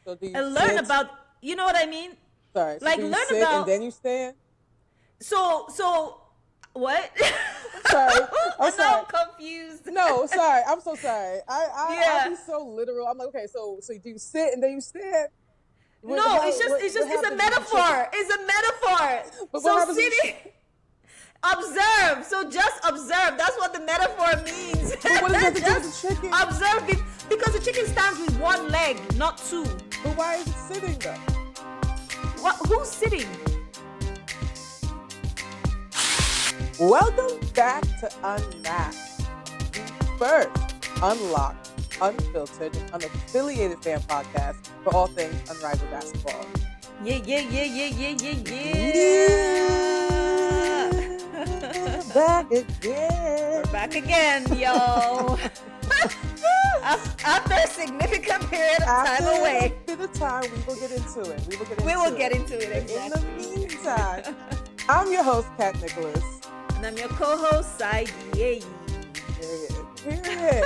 So do you and learn sit? about, you know what I mean? Sorry. So Like do you learn sit about. and then you stand? So what? Sorry. I'm Now sorry. I'm confused. No, sorry. I'm so sorry. I'll Yeah. be so literal. I'm like, okay, so do you sit and then you stand? No, it's What a happens with the chicken? metaphor. It's a metaphor. But what So happens with the sitting, chicken? observe. So just observe. That's what the metaphor means. But what does that have to do with Just the chicken? observe it, because the chicken stands with one leg, not two. But why is it sitting though? What? Who's sitting? Welcome back to Unmatched, the first unlocked, unfiltered, and unaffiliated fan podcast for all things Unrivaled basketball. Yeah. Back again. We're back again, yo. After a significant period of time away. After the time, we will get into it. We will get into it, exactly. In the meantime, I'm your host, Kat Nicholas. And I'm your co-host, Dieyi. Period. Hey,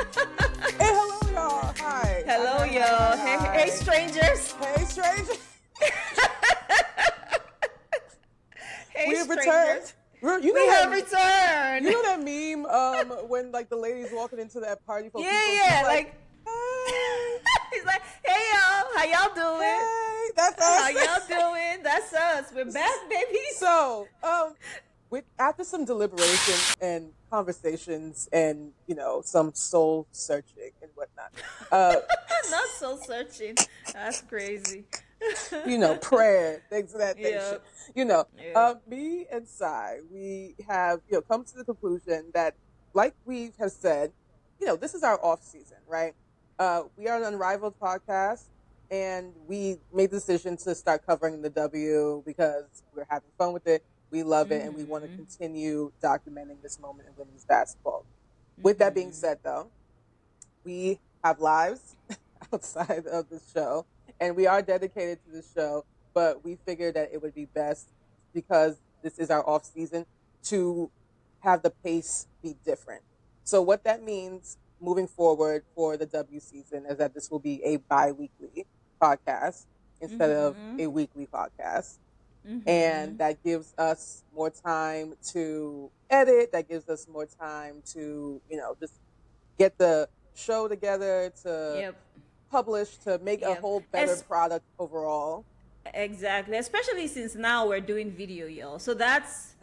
hello, y'all. Hi. Hello, y'all. Hey, strangers. Hey, strangers. Hey, We have strangers. returned. We have returned. You know that meme when like the lady's walking into that party for people? Yeah. She's Like, hey, he's like, hey, y'all. How y'all doing? hey, that's us. How y'all doing? That's us. We're back, baby. So, after some deliberation and conversations and, some soul searching and whatnot, Not soul searching. That's crazy. prayer, things of that nature. Yeah. Me and Sai, we have, come to the conclusion that, like we have said, this is our off season, right? We are an Unrivaled podcast, and we made the decision to start covering the W because we're having fun with it. We love it, and we want to continue documenting this moment in women's basketball. With that being said, though, we have lives outside of the show, and we are dedicated to the show, but we figured that it would be best, because this is our off season, to have the pace be different. So what that means moving forward for the W season is that this will be a bi-weekly podcast instead of a weekly podcast. And that gives us more time to edit. That gives us more time to, just get the show together, to publish, to make a whole better product overall. Exactly. Especially since now we're doing video, y'all. So that's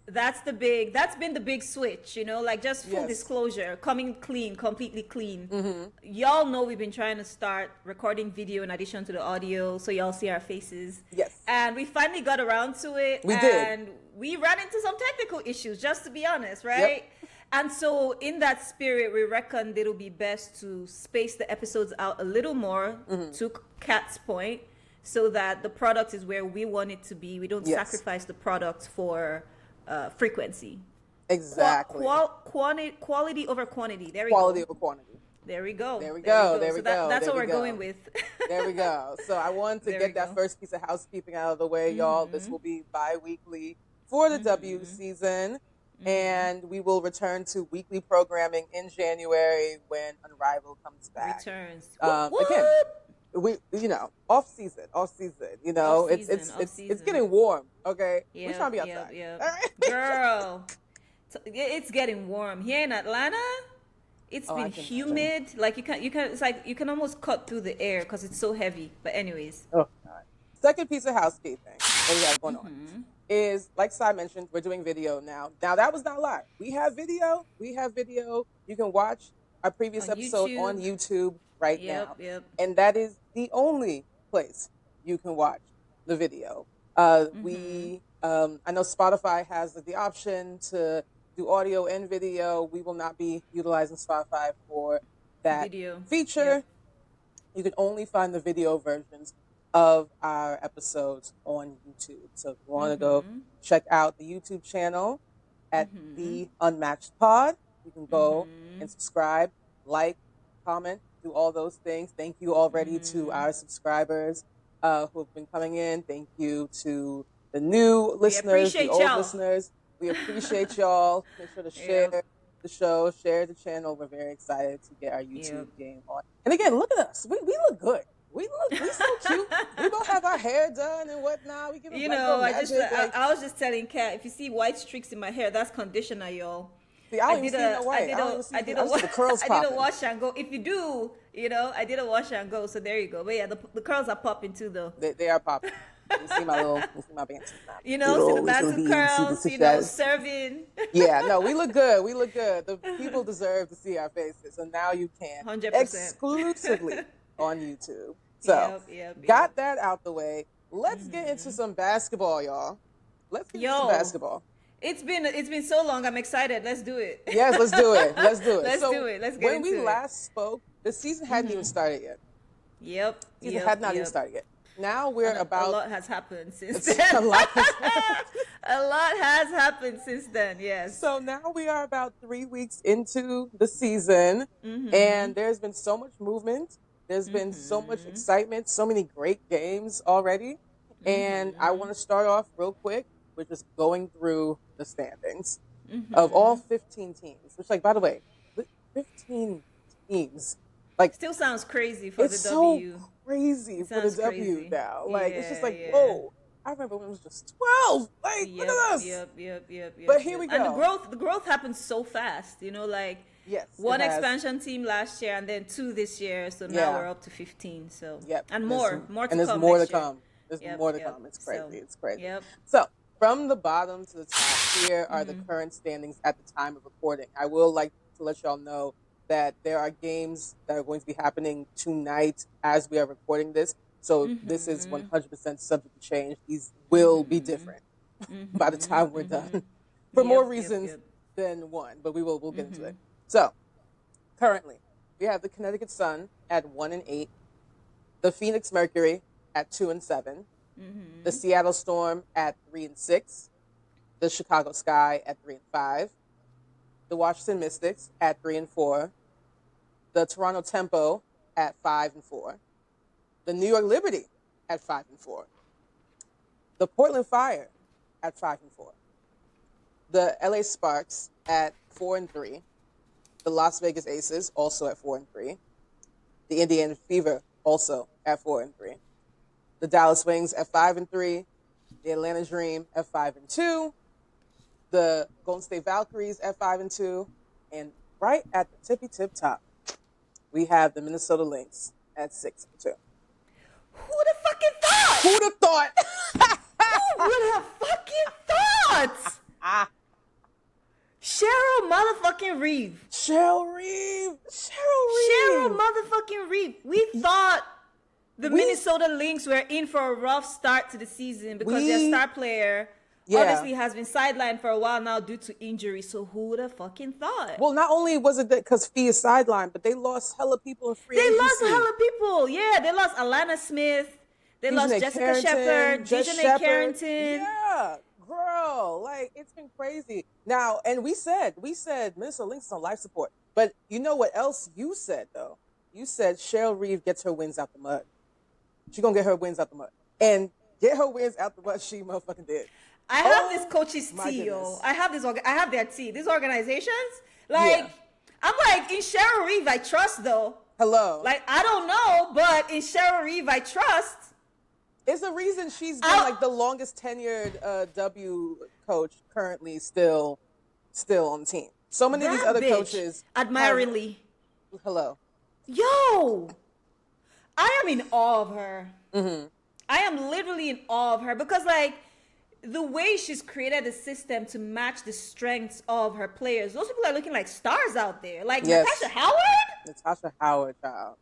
been the big switch, like just full disclosure, coming clean, completely clean. Y'all know we've been trying to start recording video in addition to the audio, so y'all see our faces. Yes. And we finally got around to it. We did. And we ran into some technical issues, just to be honest, right? Yep. And so in that spirit, we reckoned it'll be best to space the episodes out a little more, to Kat's point, so that the product is where we want it to be. We don't sacrifice the product for frequency. Exactly. Quality over quantity. There we go. Quality over quantity. There we go. There we go. There we go. That's what we're going with. There we go. So I wanted to get that first piece of housekeeping out of the way, y'all. This will be bi-weekly for the W season. And we will return to weekly programming in January when Unrivaled comes back. Returns. Again, we off season. It's getting warm. Okay, we're trying to be outside. All right? Girl, it's getting warm here in Atlanta. It's been humid. Like you can. It's like you can almost cut through the air because it's so heavy. But anyways. Oh God. Second piece of housekeeping that we have going on is, like Sai mentioned, we're doing video now. Now that was not live. We have video. You can watch our previous episode on YouTube right now. Yep. And that is the only place you can watch the video. I know Spotify has the option to do audio and video. We will not be utilizing Spotify for that feature. Yep. You can only find the video versions of our episodes on YouTube. So if you want to go check out the YouTube channel at the Unmatched Pod, you can go and subscribe, like, comment, do all those things. Thank you already to our subscribers who have been coming in. Thank you to the new listeners, the old listeners. We appreciate y'all. Make sure to share the show, share the channel. We're very excited to get our YouTube game on. And again, look at us. We look good. we so cute. We both have our hair done and whatnot. We give it You black know, girl magic. I was just telling Kat, if you see white streaks in my hair, that's conditioner, y'all. See, I don't even see no white. I don't even see the curls I did a wash and go. If you do, you know, I did a wash and go. So there you go. But yeah, the curls are popping too, though. They are popping. You see my bands. You know, see the bantu curls. You know, serving. Yeah, no, we look good. We look good. The people deserve to see our faces, so now you can 100%. Exclusively on YouTube. So got that out the way. Let's get into some basketball, y'all. Let's get into some basketball. It's been so long. I'm excited. Let's do it. Yes, let's do it. Let's do it. Let's do it. Let's get into it. When we last spoke, the season hadn't even started yet. Yep. The season had not even started yet. Now we're about... A lot has happened since then. A lot has happened since then, yes. So now we are about 3 weeks into the season, and there's been so much movement. There's been so much excitement, so many great games already. And I want to start off real quick with just going through the standings of all 15 teams. Which, like, by the way, 15 teams. Like, still sounds crazy for the W. So crazy for the W now. Like, it's just like, whoa. I remember when it was just 12. Like, look at us. Yep. But here we go. And the growth happened so fast. You know, like, one expansion team last year and then 2 this year. So now we're up to 15. So and more to come. And there's more to come. There's more to come. It's crazy. It's crazy. So from the bottom to the top, here are the current standings at the time of recording. I will like to let y'all know that there are games that are going to be happening tonight as we are recording this. So this is 100% subject to change. These will be different by the time we're done for more reasons than one, but we'll get into it. So currently we have the Connecticut Sun at 1-8, the Phoenix Mercury at 2-7, the Seattle Storm at 3-6, the Chicago Sky at 3-5, the Washington Mystics at 3-4, the Toronto Tempo at 5-4, the New York Liberty at 5-4, the Portland Fire at 5-4, the LA Sparks at 4-3, the Las Vegas Aces also at 4-3, the Indiana Fever also at 4-3, the Dallas Wings at 5-3, the Atlanta Dream at 5-2, the Golden State Valkyries at 5-2, and right at the tippy tip top, we have the Minnesota Lynx at 6-2. Who the fucking thought? Who'd have thought? Who would have fucking thought? Cheryl motherfucking Reeve. Cheryl motherfucking Reeve. We thought the Minnesota Lynx were in for a rough start to the season because their star player obviously has been sidelined for a while now due to injury. So who would have fucking thought? Well, not only was it because Fee is sidelined, but they lost hella people in free agency. They lost hella people. Yeah, they lost Alana Smith. They lost Jessica Shepard, Dejanay Carrington. Yeah, girl, like it's been crazy. Now, and we said Minnesota Lynx is on life support, but you know what else you said though? You said Cheryl Reeve gets her wins out the mud. She's gonna get her wins out the mud, and get her wins out the mud. She motherfucking did. I have this coach's tea, yo. I have their tea. These organizations, like, I'm like, in Cheryl Reeve, I trust, though. Hello. Like, I don't know, but in Cheryl Reeve, I trust. It's the reason she's been, like, the longest tenured W coach currently still on the team. So many of these other coaches. Admiringly. Hello. Yo! I am in awe of her. I am literally in awe of her because, like, the way she's created a system to match the strengths of her players, those people are looking like stars out there. Like Natasha Howard, child.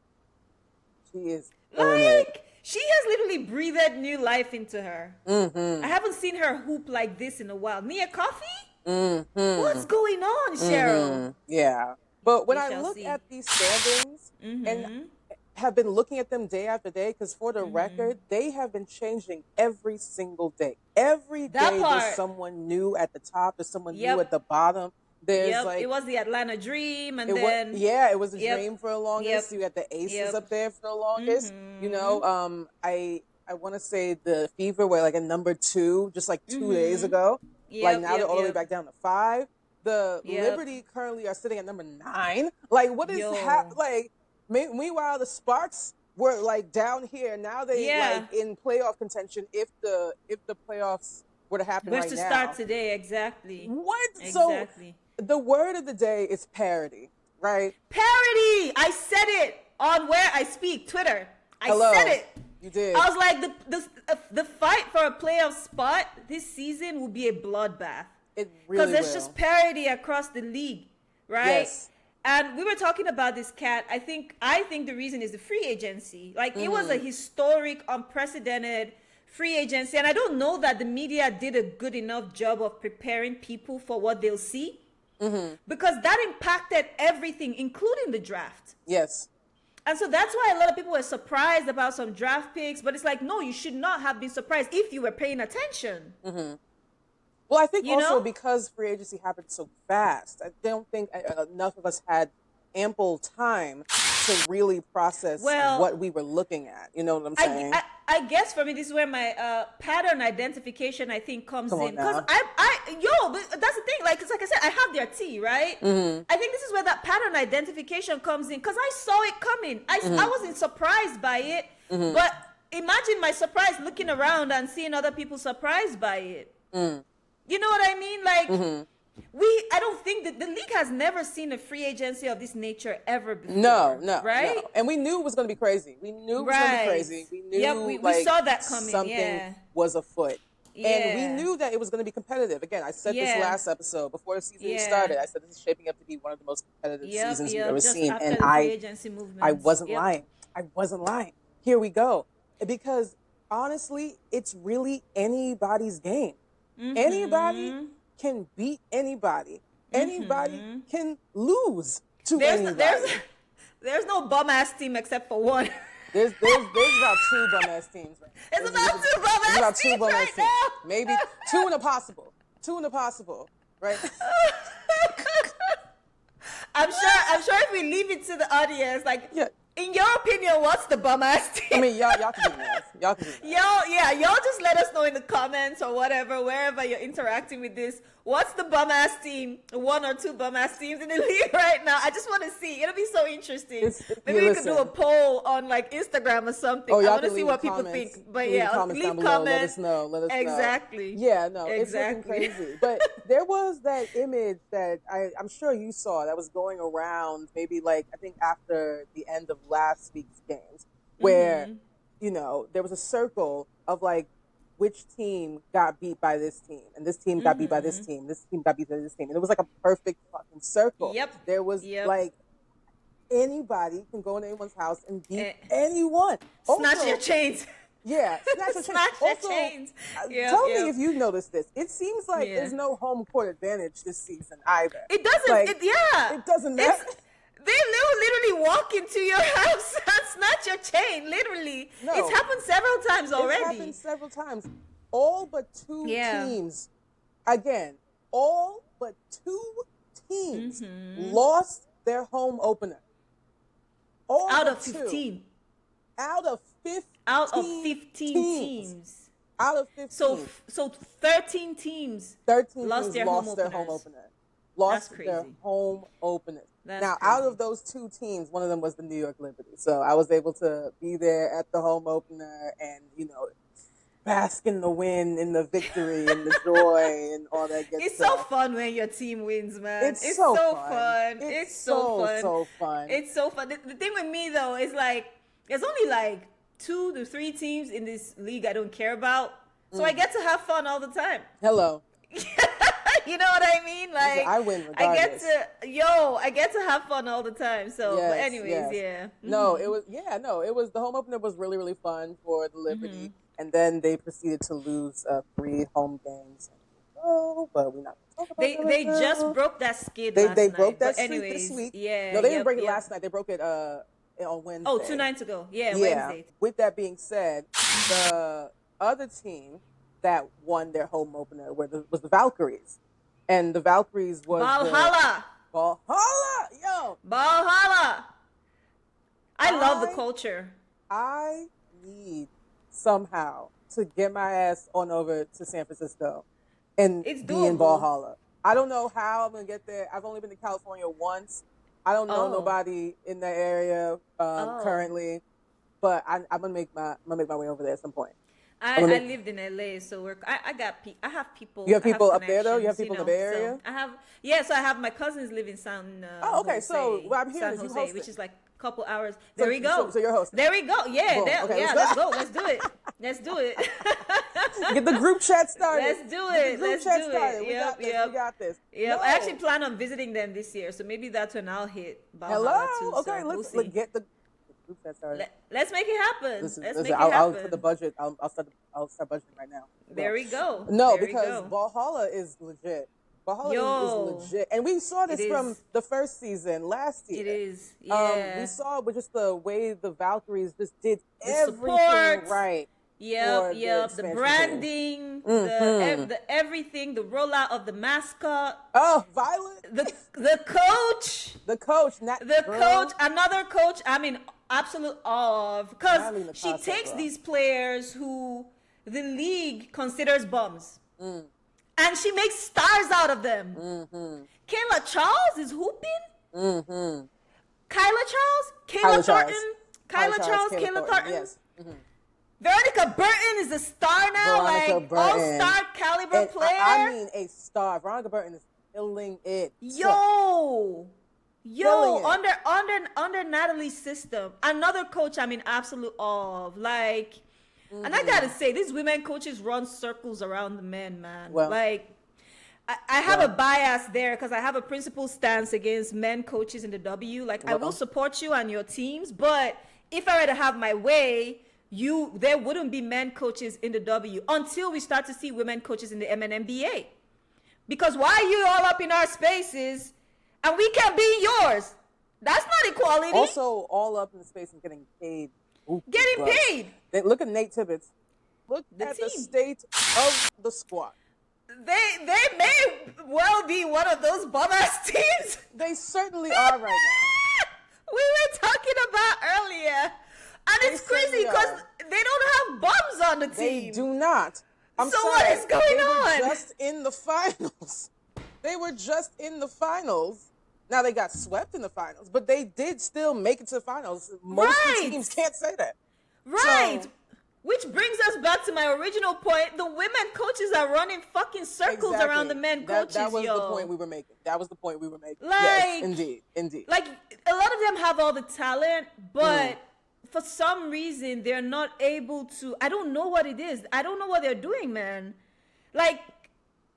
She is like, she has literally breathed new life into her. I haven't seen her hoop like this in a while. Nia Coffey? What's going on, Cheryl? Yeah. But when I look at these standings and have been looking at them day after day, because for the record, they have been changing every single day. Every day there's someone new at the top, there's someone new at the bottom. There's like, it was the Atlanta Dream, and it then was the Dream for the longest. You had the Aces up there for the longest. You know, I want to say the Fever were like a number 2 just like 2 days ago. Like now they're all the way back down to 5. The Liberty currently are sitting at number 9. Like what is like? Meanwhile, the Sparks were like down here. Now they like in playoff contention if the playoffs were to happen Where's right to now. start today? Exactly. What? Exactly. So the word of the day is parity, right? Parity. I said it on Where I Speak, Twitter. I said it. You did. I was like, the fight for a playoff spot this season will be a bloodbath. It really because there's will. just parity across the league, right? Yes. And we were talking about this, Cat. I think the reason is the free agency. Like it was a historic, unprecedented free agency, and I don't know that the media did a good enough job of preparing people for what they'll see, because that impacted everything, including the draft. Yes. And so that's why a lot of people were surprised about some draft picks, but it's like, no, you should not have been surprised if you were paying attention. Well, I think also because free agency happened so fast, I don't think enough of us had ample time to really process what we were looking at. You know what I'm saying? I guess for me, this is where my pattern identification, I think, comes in. Because but that's the thing. Like I said, I have their tea, right? I think this is where that pattern identification comes in, because I saw it coming. I wasn't surprised by it, but imagine my surprise looking around and seeing other people surprised by it. You know what I mean? Like, I don't think that the league has never seen a free agency of this nature ever before. No, right? No. And we knew it was going to be crazy. We knew it was going to be crazy. We knew we saw that coming. Something was afoot. And we knew that it was going to be competitive. Again, I said this last episode before the season started. I said this is shaping up to be one of the most competitive seasons we've ever seen. And I wasn't lying. I wasn't lying. Here we go. Because honestly, it's really anybody's game. Anybody can beat anybody. Anybody can lose to anybody. There's no bum ass team except for one. There's about two bum ass teams. Right? It's about two bum ass teams. Maybe two in a possible. Right? I'm sure if we leave it to the audience, like, in your opinion, what's the bum ass team? I mean, y'all can do that. Y'all just let us know in the comments or whatever, wherever you're interacting with this. What's the bum ass team? One or two bum ass teams in the league right now? I just want to see. It'll be so interesting. Maybe we could do a poll on like Instagram or something. I want to see what people think. But leave comments. Let us know. Exactly. Yeah, no, it's looking crazy. But there was that image that I'm sure you saw that was going around maybe like, I think after the end of last week's games, where, there was a circle of like, which team got beat by this team, and this team got beat by this team, this team got beat by this team, and it was like a perfect fucking circle. There was like, anybody can go in anyone's house and beat anyone. Snatch your chains. Yeah, snatch your chains. Tell me if you noticed this. It seems like there's no home court advantage this season either. It doesn't. Like, it doesn't matter. They literally walk into your house and snatch your chain. Literally, it's happened several times already. It's happened several times. All but two teams. Again, all but two teams lost their home opener. Out of 15. Out of 15 teams. Out of 15. So 13 teams lost their home opener. Lost their home opener. Now, out of those two teams, one of them was the New York Liberty. So I was able to be there at the home opener and, bask in the win, in the victory, and the joy, and all that good stuff. It's so fun when your team wins, man. It's so fun. It's so fun. It's so fun. The thing with me, though, is like, there's only like 2 to 3 teams in this league I don't care about. So I get to have fun all the time. Hello. You know what I mean? Like, I win regardless. I get to have fun all the time. So, but anyways, No, it was the home opener was really, really fun for the Liberty. And then they proceeded to lose 3 home games. But we're not going to talk about They just broke that skid last night. They broke that skid this week. Yeah. No, they didn't break it last night. They broke it on Wednesday. Oh, 2 nights ago. Yeah, Wednesday. With that being said, the other team that won their home opener was the Valkyries. And the Valkyries was Valhalla. Valhalla. I love the culture. I need somehow to get my ass on over to San Francisco and be in Valhalla. I don't know how I'm going to get there. I've only been to California once. I don't know nobody in that area currently. but I'm gonna make my way over there at some point. I lived in LA, so I have people. You have people I have up there though. You have connections, people in the Bay Area. So I have my cousins live in San. Okay. Jose, So what I'm hearing San is you Jose, hosting. which is like a couple hours. There we go. So you're hosting. There we go. Yeah. Okay, Let's go. Let's do it. Let's do it. Get the group chat started. Let's do it. Let's do it. We got this. Yep. No. I actually plan on visiting them this year, so maybe that's when I'll hit Valhalla too. Okay. So Let's get the group chat started. Let's make it happen. Let's make it I'll happen. put the budget. I'll start budgeting right now. There we go. No, there because Valhalla is legit. Valhalla is legit, and we saw this from the first season last year. It is. Yeah. We saw with just the way the Valkyries just did everything support. right. Yep. The branding, the everything, the rollout of the mascot. Oh, Violet. The coach. The coach. Coach. Another coach. I'm in absolute awe of, because she takes these players who the league considers bums, and she makes stars out of them. Kayla Charles is hooping. Kyla Charles. Kayla Thornton. Kayla Thornton. Yes. Veronica Burton is a star now, all-star caliber player. I mean, a star. Veronica Burton is killing it. Yo, under Natalie's system, another coach I'm in absolute awe of. And I gotta say, these women coaches run circles around the men, man. Well, I have a bias there because I have a principled stance against men coaches in the W. I will support you and your teams, but if I were to have my way, there wouldn't be men coaches in the W until we start to see women coaches in the MNBA. Because why are you all up in our spaces and we can't be in yours? That's not equality. Also, all up in the space and getting paid. Paid. Look at Nate Tibbetts. Look at the state of the squad. They may well be one of those bum-ass teams. They certainly are right now. We were talking about earlier. And it's crazy because they don't have bums on the team. They do not. So what is going on? They were just in the finals. Now they got swept in the finals, but they did still make it to the finals. Most teams can't say that. Right. So, which brings us back to my original point. The women coaches are running fucking circles around the men coaches. That was the point we were making. Like, yes, indeed. Like, a lot of them have all the talent, but for some reason, they're not able to. I don't know what it is. I don't know what they're doing, man. Like,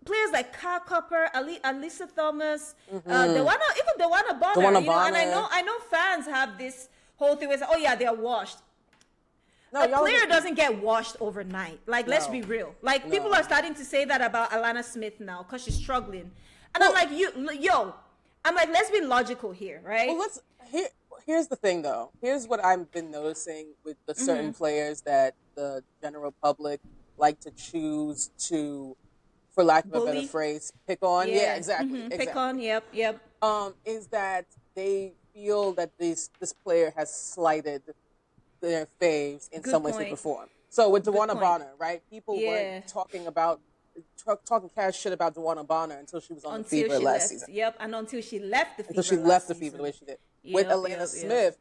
players like Kyle Copper, Alyssa Thomas, Dewana Bonner. And I know fans have this whole thing where they say, oh yeah, they're washed. No, a player doesn't get washed overnight. Let's be real. People are starting to say that about Alana Smith now because she's struggling. And I'm like, let's be logical here, right? Well, here's the thing, though. Here's what I've been noticing with the certain players that the general public like to choose to, for lack of a better phrase, pick on. Yeah, exactly. Pick on, yep. Is that they feel that this player has slighted their faves in some way, shape, or form. So with Dewana Bonner, right? People weren't talking cash shit about Dewana Bonner until she was on the Fever last season. Yep, and until she left the Fever. The way she did. With Elena Smith,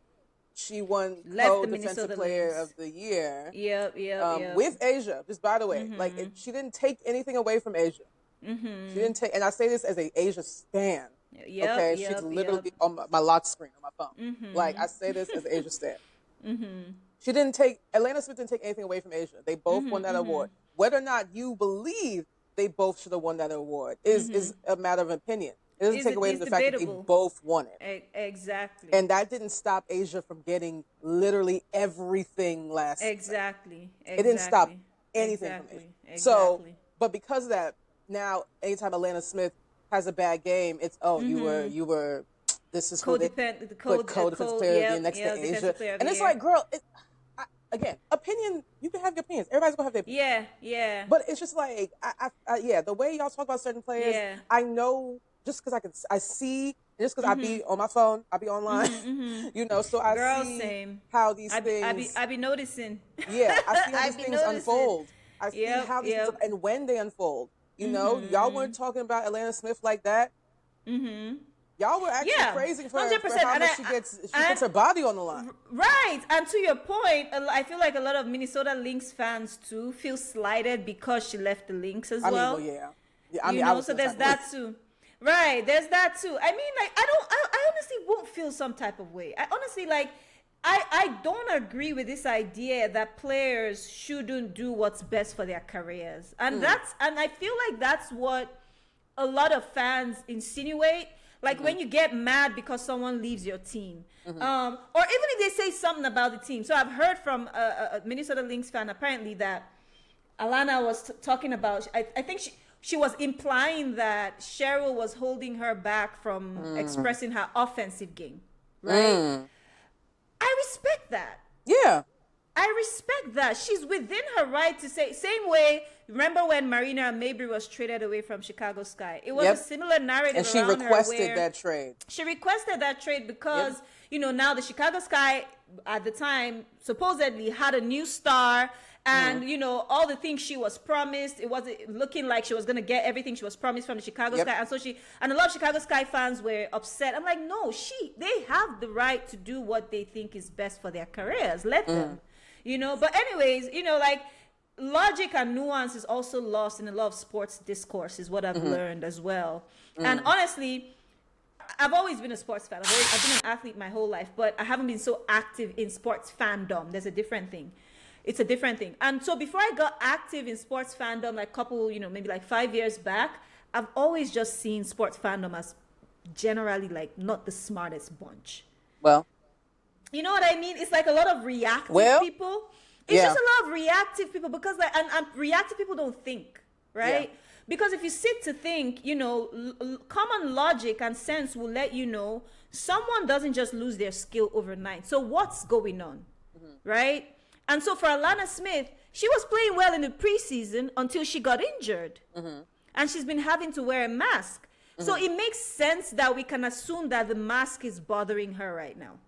she won co-defensive player of the year. Yep. With Asia, just by the way, she didn't take anything away from Asia. She didn't take, and I say this as a Asia stan. She's literally on my lock screen on my phone. I say this as an Asia stan. Atlanta Smith didn't take anything away from Asia. They both won that award. Whether or not you believe they both should have won that award is a matter of opinion. It doesn't take away from the fact that they both won it. Exactly. And that didn't stop Asia from getting literally everything last season. Exactly. It didn't stop anything from Asia. So, but because of that, now anytime Atlanta Smith has a bad game, it's you were this is co-defensive player of the year next to Asia. And it's like, girl, again, opinion, you can have your opinions. Everybody's going to have their opinions. Yeah. But it's just like, the way y'all talk about certain players, I know just because I see, just because I be on my phone, I be online, so I see how these things. I be noticing. Yeah, I see how these things unfold. I see how these things, and when they unfold. Y'all weren't talking about Atlanta Smith like that. Y'all were actually praising for 100%. how much she puts her body on the line. Right. And to your point, I feel like a lot of Minnesota Lynx fans too feel slighted because she left the Lynx as well. So there's that too. Right. There's that too. I mean, like, I honestly won't feel some type of way. I honestly, like, I don't agree with this idea that players shouldn't do what's best for their careers. And and I feel like that's what a lot of fans insinuate. Like when you get mad because someone leaves your team. Or even if they say something about the team. So I've heard from a Minnesota Lynx fan apparently that Alana was talking about, I think she was implying that Cheryl was holding her back from expressing her offensive game. Right? I respect that. Yeah. I respect that. She's within her right to say, same way, remember when Marina Mabrey was traded away from Chicago Sky? It was a similar narrative and she around requested her that trade. She requested that trade because, now the Chicago Sky at the time supposedly had a new star and, all the things she was promised, it wasn't looking like she was going to get everything she was promised from the Chicago Sky. And so and a lot of Chicago Sky fans were upset. I'm like, no, they have the right to do what they think is best for their careers. Let them. But anyways, like logic and nuance is also lost in a lot of sports discourse is what I've learned as well. And honestly, I've always been a sports fan. I've been an athlete my whole life, but I haven't been so active in sports fandom. There's a different thing. It's a different thing. And so before I got active in sports fandom, like maybe like 5 years back, I've always just seen sports fandom as generally like not the smartest bunch. Well, you know what I mean? It's like a lot of reactive people. It's just a lot of reactive people because and reactive people don't think, right? Yeah. Because if you sit to think, common logic and sense will let you know someone doesn't just lose their skill overnight. So what's going on, right? And so for Alana Smith, she was playing well in the preseason until she got injured. And she's been having to wear a mask. So it makes sense that we can assume that the mask is bothering her right now.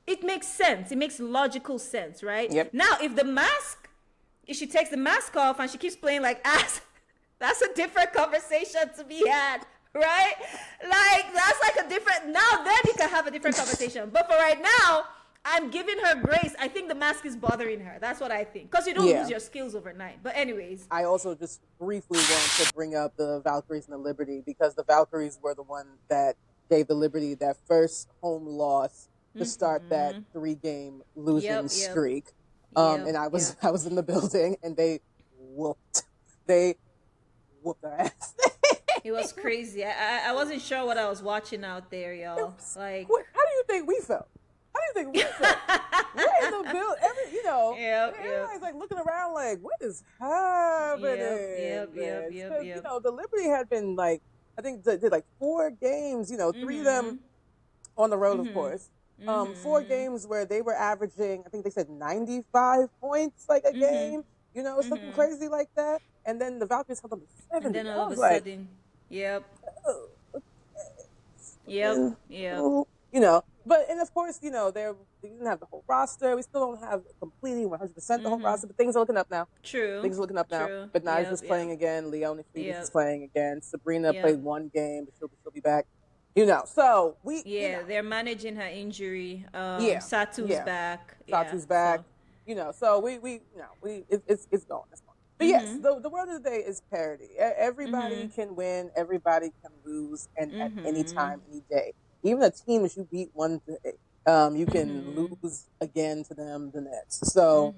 It makes sense. It makes logical sense, right? Yep. Now, if she takes the mask off and she keeps playing like ass, that's a different conversation to be had, right? Like, that's like a different, now then you can have a different conversation. But for right now, I'm giving her grace. I think the mask is bothering her. That's what I think. Because you don't lose your skills overnight. But anyways. I also just briefly want to bring up the Valkyries and the Liberty because the Valkyries were the one that gave the Liberty that first home loss to start that 3-game losing streak. And I was in the building and they whooped our ass. It was crazy. I wasn't sure what I was watching out there, y'all. Like, how do you think we felt? We're in the building, everybody's like looking around like, what is happening? The Liberty had been like, I think did like 4 games, 3 of them on the road, of course. 4 games where they were averaging, I think they said 95 points like a game, something crazy like that. And then the Valkyries held them to 70. And then all of a sudden, But, and of course, they didn't have the whole roster. We still don't have completely 100% the whole roster, but things are looking up now. True. Things are looking up now. But Nigel's playing again. Leonie Fleet is playing again. Sabrina played 1 game, but she'll be back. So we. Yeah, they're managing her injury. Satu's back. Satu's back. So it's going. But yes, the word of the day is parity. Everybody can win. Everybody can lose, and at any time, any day. Even a team that you beat one day, you can lose again to them the next. So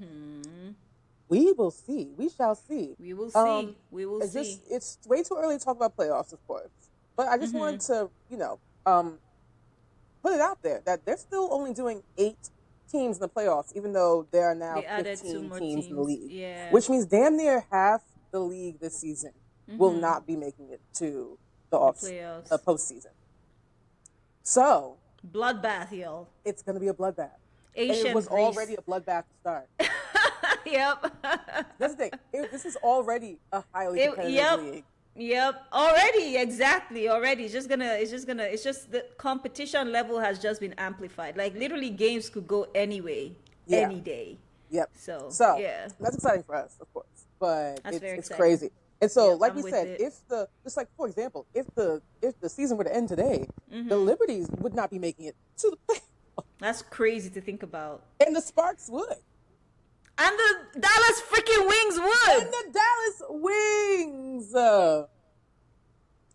we will see. We shall see. We will see. We will see. It's way too early to talk about playoffs, of course. But I just wanted to, put it out there that they're still only doing 8 teams in the playoffs, even though there are now 15 teams in the league. Yeah. Which means damn near half the league this season will not be making it to the postseason. So bloodbath, y'all. It's going to be a bloodbath. It was already a bloodbath to start. Yep. That's the thing. This is already a highly competitive league. Yep. Already, exactly. Already. It's just the competition level has just been amplified. Like literally games could go anyway, any day. Yep. So yeah. That's exciting for us, of course. But it's crazy. And so, Yeah, like I'm we with said, it. just like for example, if the season were to end today, Mm-hmm. the Liberties would not be making it to the playoffs, That's crazy to think about. and the Sparks would, And the Dallas freaking Wings would. and the Dallas Wings.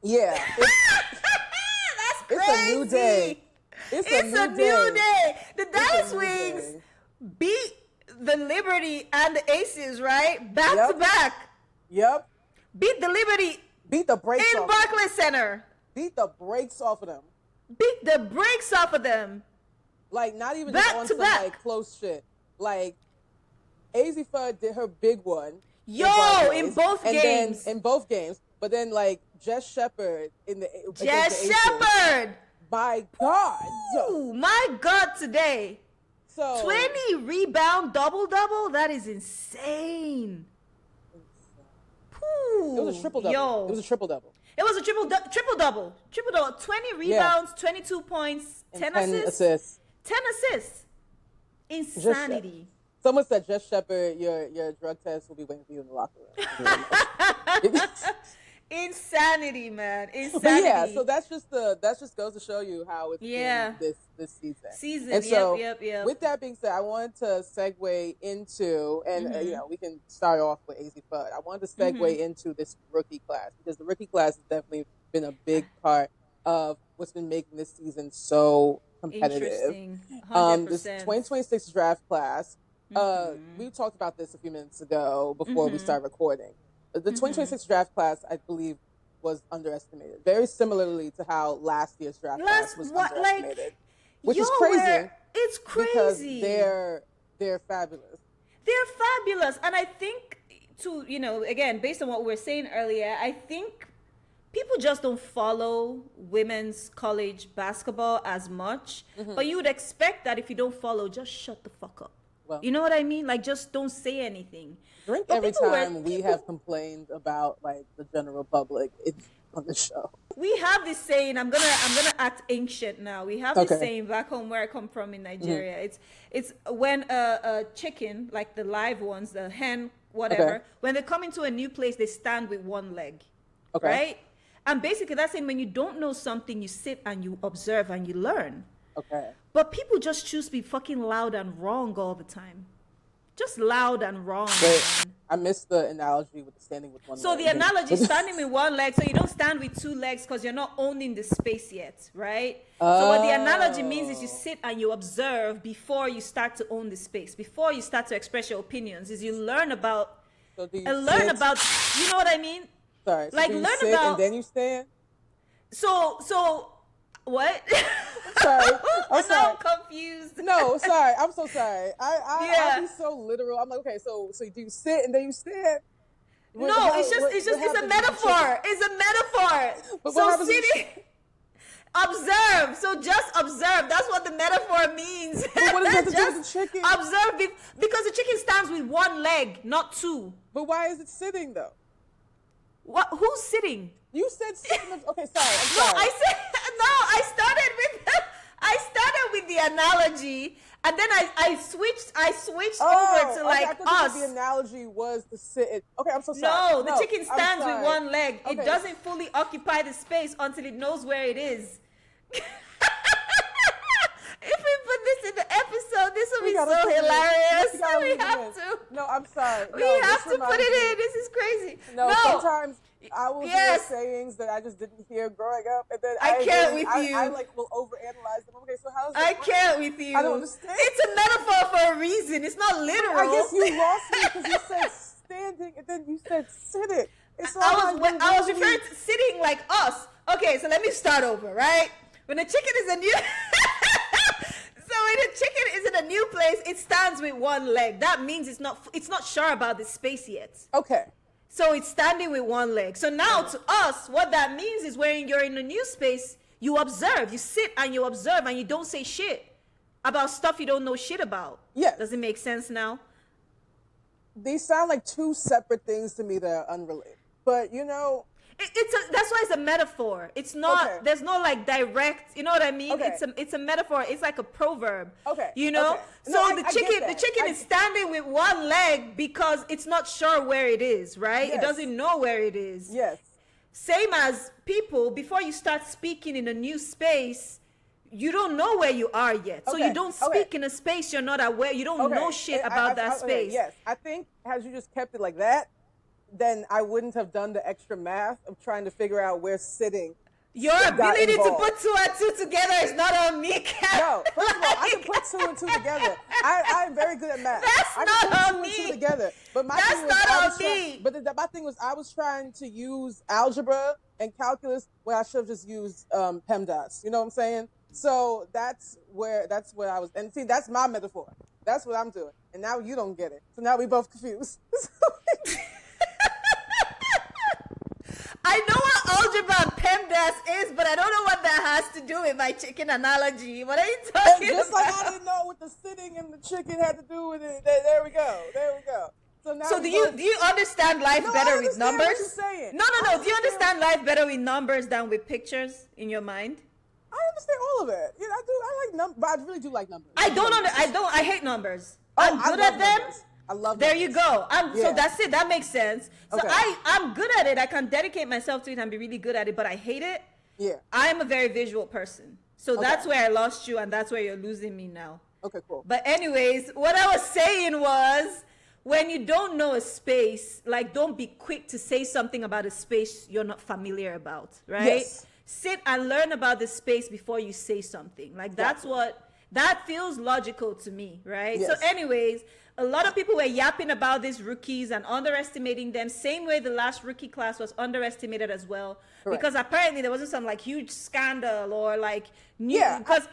Yeah, That's crazy. it's a new day. It's a new day. The Dallas new Wings day. beat the Liberty and the Aces, right? Back Yep. to back. Yep. Beat the Liberty Beat the brakes in off. Barclays Center. Beat the brakes off of them. Beat the brakes off of them. Like, not even Back just on to some back. like close shit. Like, AZ Fudd did her big one. Yo, in Barclays, both and games. Then, in both games. But then, like, Jess Shepard in the Jess against the Aces. Shepard. My God. Ooh, my God, today. So 20 rebound double-double? That is insane. Ooh, it was a triple double. Yo. It was a triple double. It was a triple-double. 20 rebounds, 22 points, 10 assists. 10 assists. Insanity. Someone said, Jess Shepard, your drug test will be waiting for you in the locker room. Insanity, man. Insanity. But yeah, so that just goes to show you how it's been this season. And so, yep. with that being said, I wanted to segue into, and we can start off with AZ Fudd. I wanted to segue into this rookie class, because the rookie class has definitely been a big part of what's been making this season so competitive. Interesting. 100%. This 2026 draft class. We talked about this a few minutes ago before we started recording. The 2026 draft class, I believe, was underestimated. Very similarly to how last year's draft class was underestimated. Which is crazy. It's crazy. Because they're fabulous. They're fabulous. And I think, again, based on what we were saying earlier, I think people just don't follow women's college basketball as much. But you would expect that if you don't follow, just shut the fuck up. Well, you know what I mean? Like, just don't say anything. Drink every time we have complained about, like, the general public on the show. We have this saying, I'm gonna act ancient now. We have this saying back home where I come from in Nigeria. It's when a chicken, like the live ones, the hen, whatever, when they come into a new place, they stand with one leg. Right? And basically that's saying when you don't know something, you sit and you observe and you learn. But people just choose to be fucking loud and wrong all the time. Just loud and wrong. I missed the analogy with the standing with one leg. So the analogy is standing with one leg, so you don't stand with two legs because you're not owning the space yet, right? So what the analogy means is you sit and you observe before you start to own the space, before you start to express your opinions, is you learn about, so you know what I mean? Sorry. So like do you learn sit about, and then you stand? So what? Sorry. I'm sorry. Now I'm confused. No, sorry. I'm so sorry. I'll be so literal. I'm like, okay, so do you sit and then you stand? It's a metaphor. It's a metaphor. But so sitting, observe. So just observe. That's what the metaphor means. But what does that have to do with the chicken? Observe because the chicken stands with one leg, not two. But why is it sitting though? What? Who's sitting? You said sitting. Okay, sorry. I'm No, sorry. I started with the analogy, and then I switched over to like I us. The analogy was to sit. Okay, I'm so sorry. No, the chicken stands with one leg. Okay. It doesn't fully occupy the space until it knows where it is. If we put this in the episode, this will be so hilarious. We have to. No, I'm sorry. We have to put it in. This is crazy. No, sometimes I will hear sayings that I just didn't hear growing up, and then I can't with you. I like will overanalyze them. Okay, so how's I can't with you. I don't understand. It's a metaphor for a reason. It's not literal. I guess you lost me because you said standing, and then you said sitting. I was referring to sitting like us. Okay, so let me start over, right? When a chicken is a new in a new place, it stands with one leg. That means it's not sure about the space yet. Okay. So it's standing with one leg. So now to us, what that means is when you're in a new space, you observe, you sit and you observe and you don't say shit about stuff you don't know shit about. Yeah. Does it make sense now? These sound like two separate things to me that are unrelated. But That's why it's a metaphor. It's not. Okay. There's no like direct. You know what I mean? Okay. It's a metaphor. It's like a proverb. Okay. You know. Okay. So No, I the get chicken that. is standing with one leg because it's not sure where it is. Right? Yes. It doesn't know where it is. Yes. Same as people, before you start speaking in a new space, you don't know where you are yet. So Okay, you don't speak in a space you're not aware. You don't know shit about that space. Yes, I think had you just kept it like that, then I wouldn't have done the extra math of trying to figure out where sitting. Your ability to put 2 and 2 together is not on me, Kat. No, first of all, I can put 2 and 2 together. I am very good at math. That's I not can on put 2 me. and 2 together. But my That's thing was, not on me. But my thing was, I was trying to use algebra and calculus where I should have just used PEMDAS. You know what I'm saying? So that's where I was. And see, that's my metaphor. That's what I'm doing. And now you don't get it. So now we both confused. I know what algebra and PEMDAS is, but I don't know what that has to do with my chicken analogy. What are you talking Just about? like I didn't know what the sitting and the chicken had to do with it. There we go. So now Do you understand life better with numbers? What you're saying. No. Do you understand life better with numbers than with pictures in your mind? I understand all of it. Yeah, I do. I like numbers, but I really do like numbers. I hate numbers. Oh, I'm good at them. Numbers. I love There numbers. you go. So Yeah. that's it. That makes sense. So Okay. I'm good at it. I can dedicate myself to it and be really good at it, but I hate it. Yeah. I'm a very visual person. So Okay. that's where I lost you and that's where you're losing me now. Okay, cool. But anyways, what I was saying was, when you don't know a space, like, don't be quick to say something about a space you're not familiar about, right? Yes. Sit and learn about the space before you say something. Like, that feels logical to me, right? Yes. So anyways, a lot of people were yapping about these rookies and underestimating them, same way the last rookie class was underestimated as well. Correct. Because apparently there wasn't some like huge scandal or like new, Yeah. because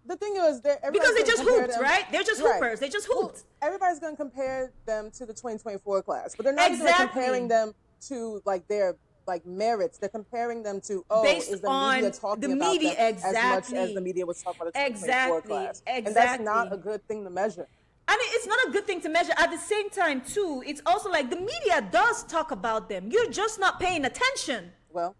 The thing is, they just hooped, right? They're just hoopers. They just hooped. Well, everybody's going to compare them to the 2024 class, but they're not even comparing them to like their like merits. They're comparing them to based is the on media talking the about media, them exactly, as much as the media was talking about the 2024 class. Exactly. And that's not a good thing to measure. I mean, it's not a good thing to measure. At the same time, too, it's also like the media does talk about them. You're just not paying attention. Well,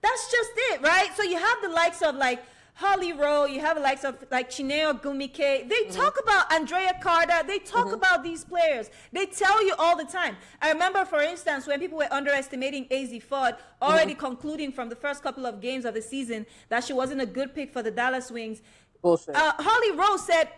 that's just it, right? So you have the likes of like Holly Rowe, you have the likes of like Chineo Gumike. They talk about Andrea Carter. They talk about these players. They tell you all the time. I remember, for instance, when people were underestimating AZ Ford, already concluding from the first couple of games of the season that she wasn't a good pick for the Dallas Wings. bullshit. Holly Rowe said,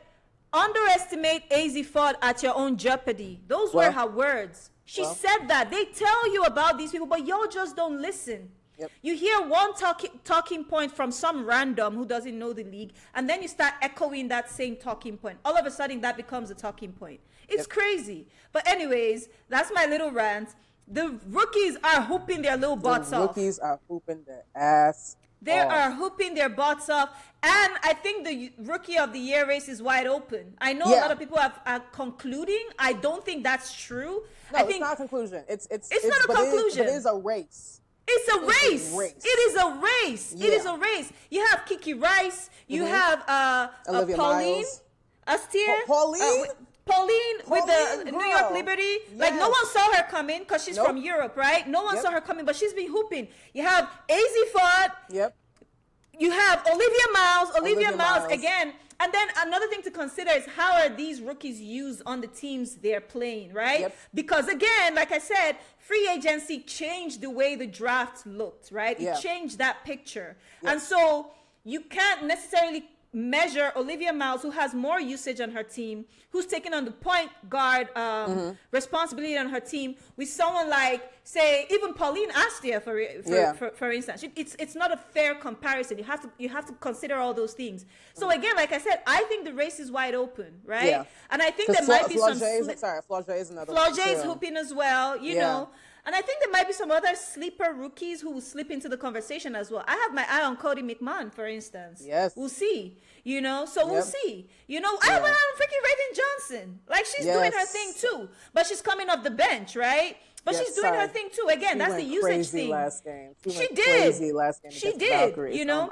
underestimate AZ Ford at your own jeopardy. Those were her words. She said that. They tell you about these people, but y'all just don't listen. Yep. You hear one talking point from some random who doesn't know the league, and then you start echoing that same talking point. All of a sudden, that becomes a talking point. It's crazy. But anyways, that's my little rant. The rookies are hooping their little butts off. The rookies are hooping their ass They off. are hooping their butts off. And I think the Rookie of the Year race is wide open. I know a lot of people are concluding. I don't think that's true. No, I think it's not a conclusion. It's not a conclusion. It is a race. It's a race. It is a race. Yeah. It is a race. You have Kiki Rice. You have Olivia Pauline Miles. Astier. Pauline with the girl. New York Liberty. Like, no one saw her coming because she's from Europe, right? No one saw her coming, but she's been hooping. You have AZ Ford. Yep. You have Olivia Miles. Olivia Miles again. And then another thing to consider is, how are these rookies used on the teams they're playing, right? Yep. Because again, like I said, free agency changed the way the draft looked, right? It changed that picture. Yep. And so you can't necessarily measure Olivia Miles, who has more usage on her team, who's taking on the point guard responsibility on her team, with someone like, say, even Pauline Astier, for instance. It's not a fair comparison. You have to consider all those things. So again, like I said, I think the race is wide open, right? Yeah. And I think there might be some. Flau'jae is another one. Flau'jae is hooping as well, you know. And I think there might be some other sleeper rookies who will slip into the conversation as well. I have my eye on Cody McMahon, for instance. Yes. We'll see, you know. So we'll see. You know, I have my eye on freaking Raven Johnson. Like, she's doing her thing too. But she's coming off the bench, right? But she's doing her thing too. Again, that's the usage thing. Last game. She did. Crazy last game. She did, you know.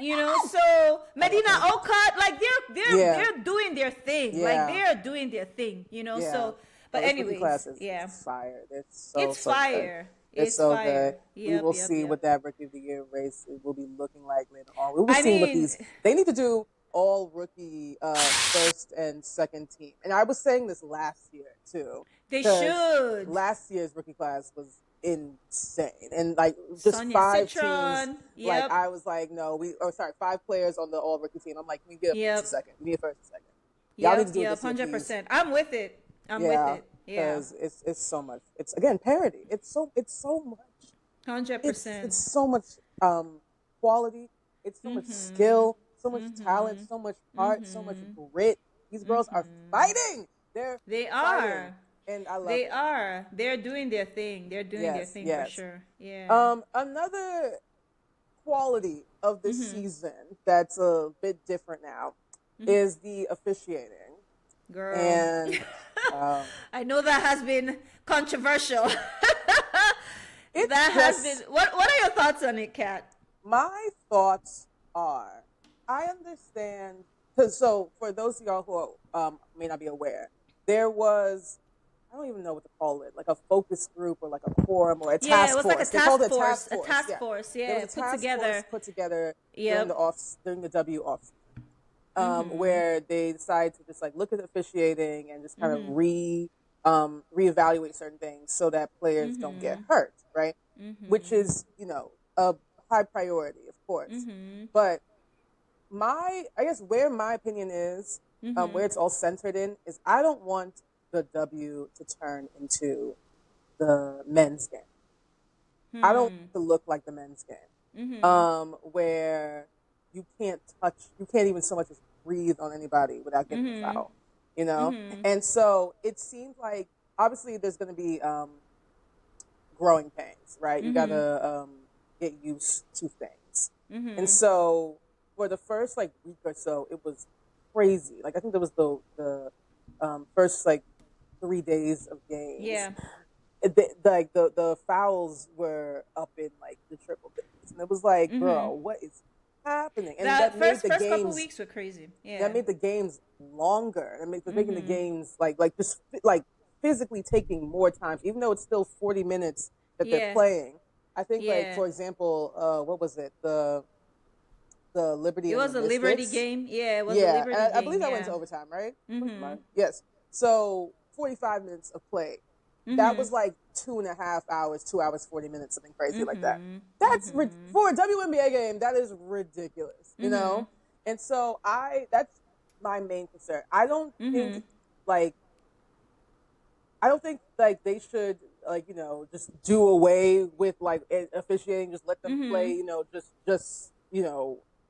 You know, so Medina Okat, like they're doing their thing. Like, they're doing their thing, you know. So, but anyways, It's fire. It's fire. It's It's so good. fire. We Yep, will yep, see yep. what that rookie of the year race will be looking like later on. We will I see what mean, these. They need to do all rookie first and second team. And I was saying this last year too, they because should. last year's rookie class was insane, and like just Sonia 5 teams. Citron. Like Yep. I was like, no, sorry, 5 players on the all rookie team. I'm like, can we get a first and Yep. second? We need a first and second. Y'all need to Yep. do it Yep. this year, Hundred please. percent. I'm with it. I'm with Yeah, it. Yeah. because it's so much. It's again parody. It's so much. It's 100%. so much quality. It's so much skill, so much talent, so much heart, so much grit. These girls are fighting. They're They fighting, are. and I love They it. are. They're doing their thing. They're doing their Yes, thing for yes. sure. Yeah. Another quality of this season that's a bit different now is the officiating, Girl. and um, I know that has been controversial. it's That has just been. What are your thoughts on it, Kat? my thoughts are, I understand, because so for those of y'all who may not be aware, there was, I don't even know what to call it, like a focus group or like a quorum or a Yeah, it task was like a force. They called task it a force. task A force. task Yeah. force. There Yeah, was a put task together. force put together Yep. during the W off, where they decided to just like look at officiating and just kind of reevaluate certain things so that players don't get hurt, right? Which is a high priority, of course. But I guess where my opinion is, where it's all centered in, is I don't want the W to turn into the men's game. I don't want it to look like the men's game, where you can't even so much as breathe on anybody without getting a foul, And so it seems like obviously there's going to be growing pains, right? You got to get used to things, and so for the first like week or so, it was crazy. Like I think there was the first like 3 days of games. Yeah. The fouls were up in like the triple digits, and it was like, girl, what is happening? And That made first the first couple games weeks were crazy. Yeah. that made the games longer. And making the games like just like physically taking more time, even though it's still 40 minutes that they're Yeah. playing. I think like Yeah. for example, what was it? The Liberty It and was the a Liberty Misfits. game. Yeah, it was a Yeah, Liberty I game. believe that went Yeah. to overtime, right? Yes. So 45 minutes of play. That was like 2.5 hours, 2 hours, 40 minutes, something crazy like that. That's for a WNBA game. That is ridiculous, And so that's my main concern. I don't think like they should like just do away with like officiating. Just let them play. Just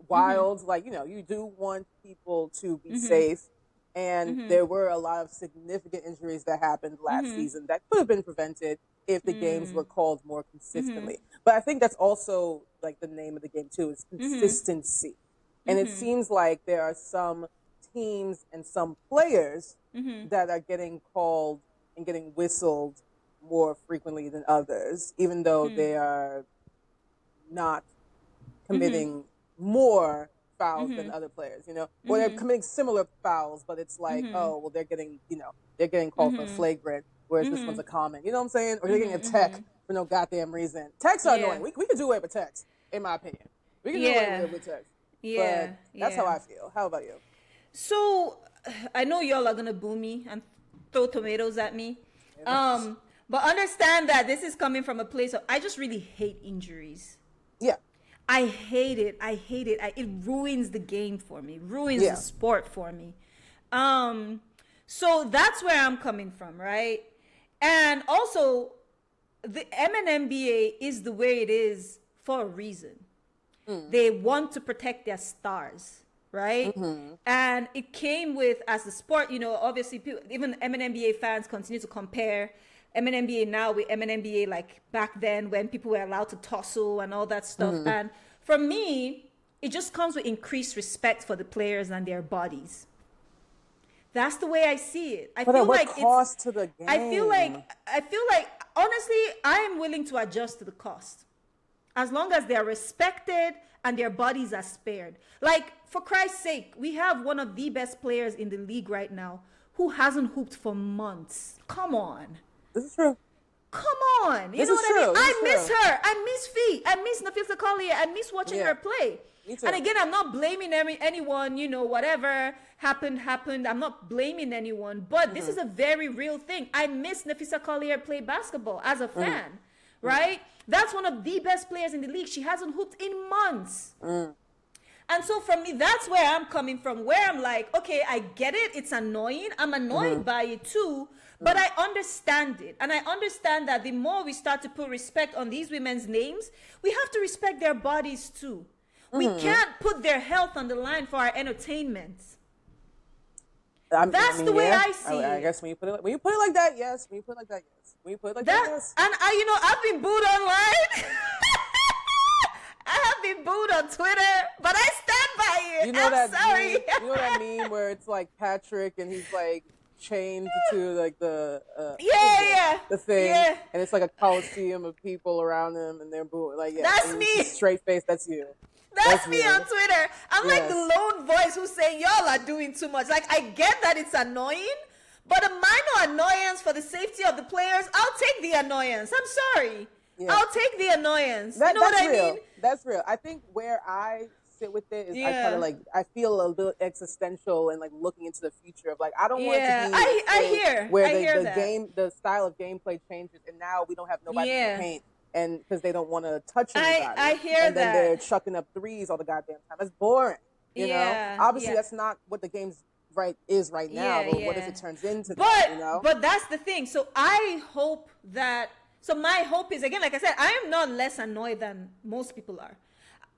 wild. Like you do want people to be safe. And there were a lot of significant injuries that happened last season that could have been prevented if the games were called more consistently. But I think that's also like the name of the game too, is consistency. And it seems like there are some teams and some players that are getting called and getting whistled more frequently than others, even though they are not committing more fouls than other players, or they're committing similar fouls, but it's like, oh, well, they're getting called for flagrant, whereas this one's a common, you know what I'm saying? Or they're getting a tech for no goddamn reason. Techs are annoying. We could do away with techs, in my opinion. We can do away with techs. Yeah. But that's how I feel. How about you? So I know y'all are gonna boo me and throw tomatoes at me. But understand that this is coming from a place of I just really hate injuries. Yeah. I hate it. It ruins the game for me. Ruins the sport for me. So that's where I'm coming from, right? And also, the MNBA is the way it is for a reason. They want to protect their stars, right? And it came with, as the sport, obviously, even MNBA fans continue to compare MNBA now with MNBA like back then when people were allowed to tussle and all that stuff. And for me, it just comes with increased respect for the players and their bodies. That's the way I see it. But at what cost to the game? I feel like honestly, I am willing to adjust to the cost. As long as they're respected and their bodies are spared. Like, for Christ's sake, we have one of the best players in the league right now who hasn't hooped for months. Come on. This is true. Come on. You This know is what I mean? true. This I is miss true. her. I miss Fee. I miss Nafisa Collier. I miss watching Yeah. her play. Me too. And again, I'm not blaming anyone, you know, whatever happened. I'm not blaming anyone, but this is a very real thing. I miss Nafisa Collier play basketball as a fan, right? That's one of the best players in the league. She hasn't hooped in months. And so for me, that's where I'm coming from, where I'm like, okay, I get it. It's annoying. I'm annoyed by it too, but I understand it. And I understand that the more we start to put respect on these women's names, we have to respect their bodies too. We can't put their health on the line for our entertainment. That's the way I see it. I guess when you put it like that, yes. When you put it like that, yes. When you put it like that, yes. And I've been booed online. I have been booed on Twitter, but I stand by it. You know I'm sorry. You know that meme where it's like Patrick and he's like chained to like the thing, and it's like a coliseum of people around him, and they're booing. Like, yeah, that's me. Straight face. That's you. That's me on Twitter. I'm like the lone voice who's saying y'all are doing too much. Like, I get that it's annoying, but a minor annoyance for the safety of the players, I'll take the annoyance. I'm sorry. Yeah. I'll take the annoyance. You know what I mean? That's real. I think where I sit with it is I kind of like, I feel a little existential and like looking into the future of like, I don't want it to be the style of gameplay changes and now we don't have nobody to paint. And because they don't want to touch anybody. I hear that. And then they're chucking up threes all the goddamn time. That's boring. You know? Obviously, that's not what the game's is right now. But what if it turns into that, you know? But that's the thing. So I hope that... So my hope is, again, like I said, I am not less annoyed than most people are.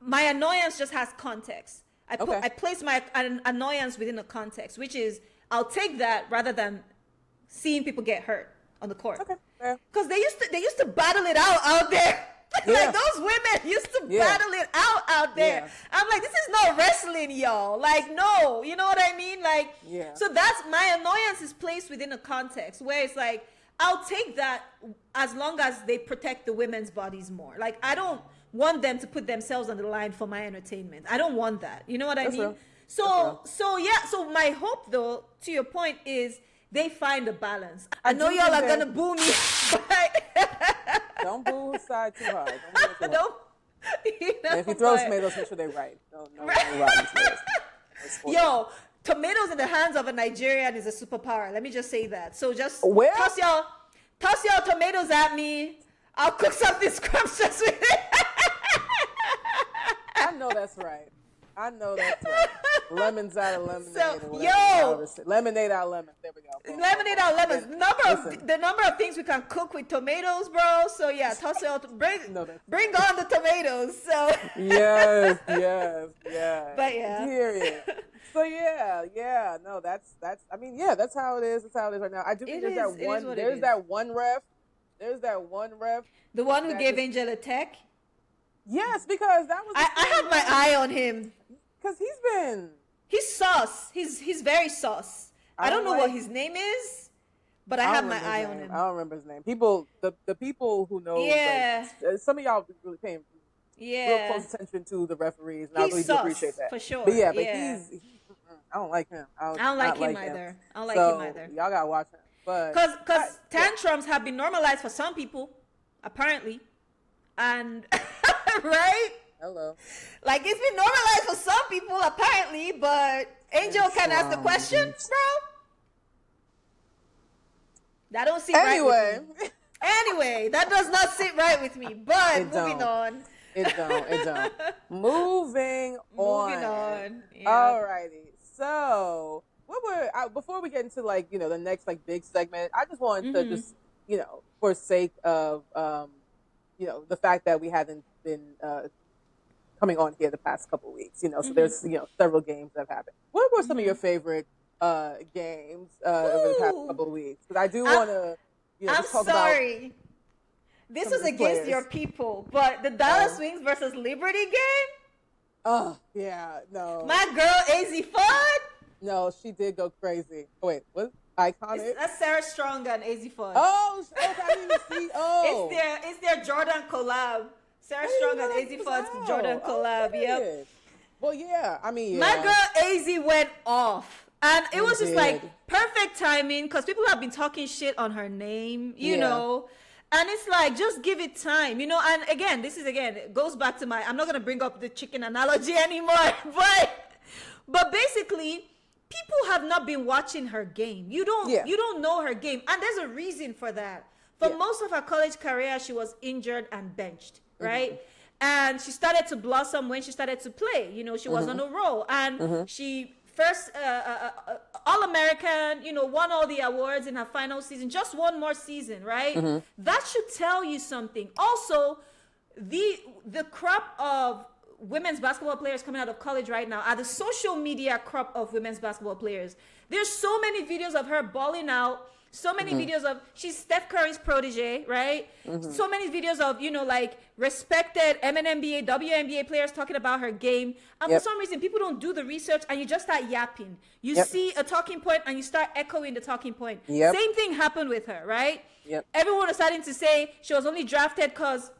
My annoyance just has context. I place my annoyance within a context, which is I'll take that rather than seeing people get hurt on the court. Okay. Because they used to battle it out there. Like those women used to battle it out there. Yeah. I'm like, this is not wrestling, y'all. Like, no, you know what I mean? Like, so that's my annoyance is placed within a context where it's like, I'll take that as long as they protect the women's bodies more. Like, I don't want them to put themselves on the line for my entertainment. I don't want that. You know what I mean? Real. So my hope though, to your point, is they find a balance. I know y'all are gonna boo me, but don't boo his side too hard. Don't. You know, if you throw tomatoes, make sure they're right. No rotten tomatoes. Yo, tomatoes in the hands of a Nigerian is a superpower. Let me just say that. So just toss y'all tomatoes at me. I'll cook something scrumptious with it. I know that's right. Lemons out of lemonade. Lemonade out of lemon. There we go. Lemonade out of lemons. The number of things we can cook with tomatoes, bro. So yeah, toss it out. Bring on the tomatoes. So yes. But yeah. Period. So no, that's I mean, that's how it is. That's how it is right now. I do think there's that one ref. The one who gave Angel a tech? Yes, because that was I have my eye on him. Because he's sauce. He's very sauce. I don't know what his name is, but I have my eye on him. I don't remember his name. The people who know, like, some of y'all really paying real close attention to the referees, and I really do appreciate that. For sure. But he's I don't like him. I don't like him either. I don't like him either. Y'all gotta watch him. But because tantrums have been normalized for some people, apparently, and right. Hello. Like, it's been normalized for some people, apparently, but Angel can ask the question, bro. That don't sit right with me. Anyway, that does not sit right with me, but moving on. It don't. Moving on. Yeah. Alrighty. So, before we get into, like, you know, the next, like, big segment, I just wanted to just, you know, for sake of, you know, the fact that we haven't been coming on here the past couple of weeks, you know, so there's, you know, several games that have happened. What were some of your favorite games over the past couple of weeks? Because I do want to, you know, talk about. This was against your people, but the Dallas Wings versus Liberty game? Oh, yeah, no. My girl, AZ Fudd? No, she did go crazy. Oh, wait, what? Iconic? That's Sarah Strong and AZ Fudd. Oh, I didn't even see. Oh. It's their Jordan collab. Sarah Strong and AZ Fudd's Jordan collab. Yep. Well, yeah. I mean, my girl AZ went off. And it was just like perfect timing because people have been talking shit on her name, you know. And it's like, just give it time, you know. And again, it goes back to I'm not going to bring up the chicken analogy anymore, but basically, people have not been watching her game. You don't know her game. And there's a reason for that. For most of her college career, she was injured and benched, right? And she started to blossom when she started to play. You know, she was on a roll. And she first All-American, you know, won all the awards in her final season, just one more season, right? That should tell you something. Also, the crop of women's basketball players coming out of college right now are the social media crop of women's basketball players. There's so many videos of her balling out, so many videos of, she's Steph Curry's protege, right? So many videos of, you know, like respected MNBA, WNBA players talking about her game. And for some reason, people don't do the research and you just start yapping. You see a talking point and you start echoing the talking point. Same thing happened with her, right? Everyone was starting to say she was only drafted because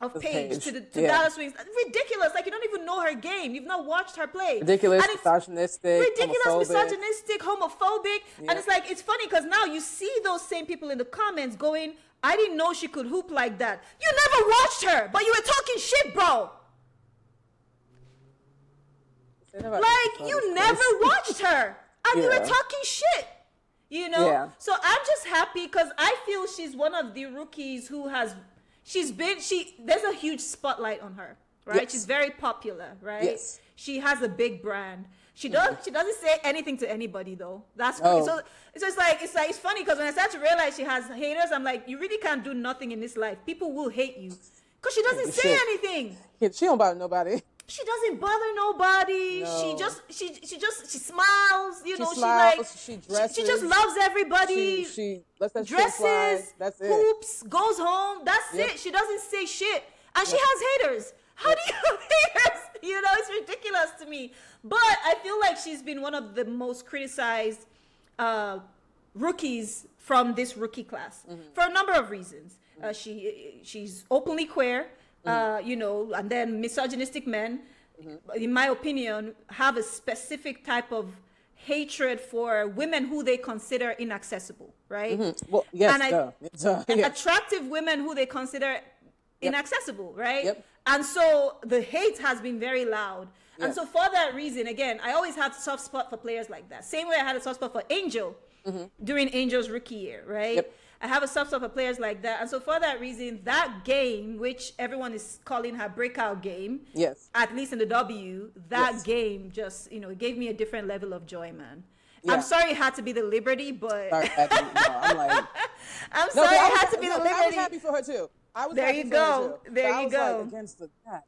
of Paige to Dallas Wings. Ridiculous. Like, you don't even know her game. You've not watched her play. Ridiculous, misogynistic, misogynistic, homophobic. And it's like, it's funny because now you see those same people in the comments going, I didn't know she could hoop like that. You never watched her, but you were talking shit, bro. Like, you never watched her, and you were talking shit. You know? So I'm just happy because I feel she's one of the rookies who has... there's a huge spotlight on her, right? She's very popular, right? She has a big brand. She doesn't say anything to anybody though. That's so it's funny because when I start to realize she has haters, I'm like, you really can't do nothing in this life. People will hate you because she doesn't say anything. She don't bother nobody. She doesn't bother nobody. No. She smiles. You know, she dresses. She just loves everybody. She lets that dresses, shit fly. That's it. Hoops, goes home. That's it. She doesn't say shit, and she has haters. How do you have haters? You know, it's ridiculous to me. But I feel like she's been one of the most criticized rookies from this rookie class for a number of reasons. She's openly queer. You know, and then misogynistic men, in my opinion, have a specific type of hatred for women who they consider inaccessible, right? Well, yes, and attractive women who they consider inaccessible, right? And so the hate has been very loud. And so for that reason, again, I always had a soft spot for players like that. Same way I had a soft spot for Angel during Angel's rookie year, right? I have a soft spot for players like that. And so for that reason, that game, which everyone is calling her breakout game, at least in the W, that game just, you know, it gave me a different level of joy, man. I'm sorry it had to be the Liberty, but... I'm sorry it had to be the Liberty. I was happy for her, too. There you go. There you go. Like, against the God.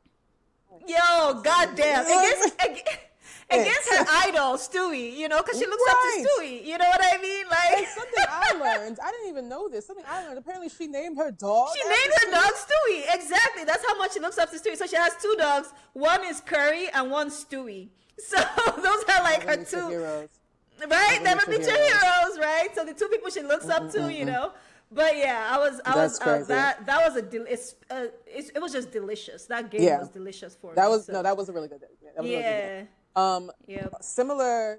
Yo, goddamn. Against her idol, Stewie, you know, because she looks up to Stewie. You know what I mean? Like, it's something I learned. I didn't even know this. Something I learned. Apparently, she named her dog. She named her dog Stewie. Exactly. That's how much she looks up to Stewie. So she has two dogs. One is Curry and one Stewie. So those are like her two heroes. Right? Never meet your heroes, right? So the two people she looks up to, you know. But yeah, that was it was just delicious. That game was delicious for me. That was a really good day. Similar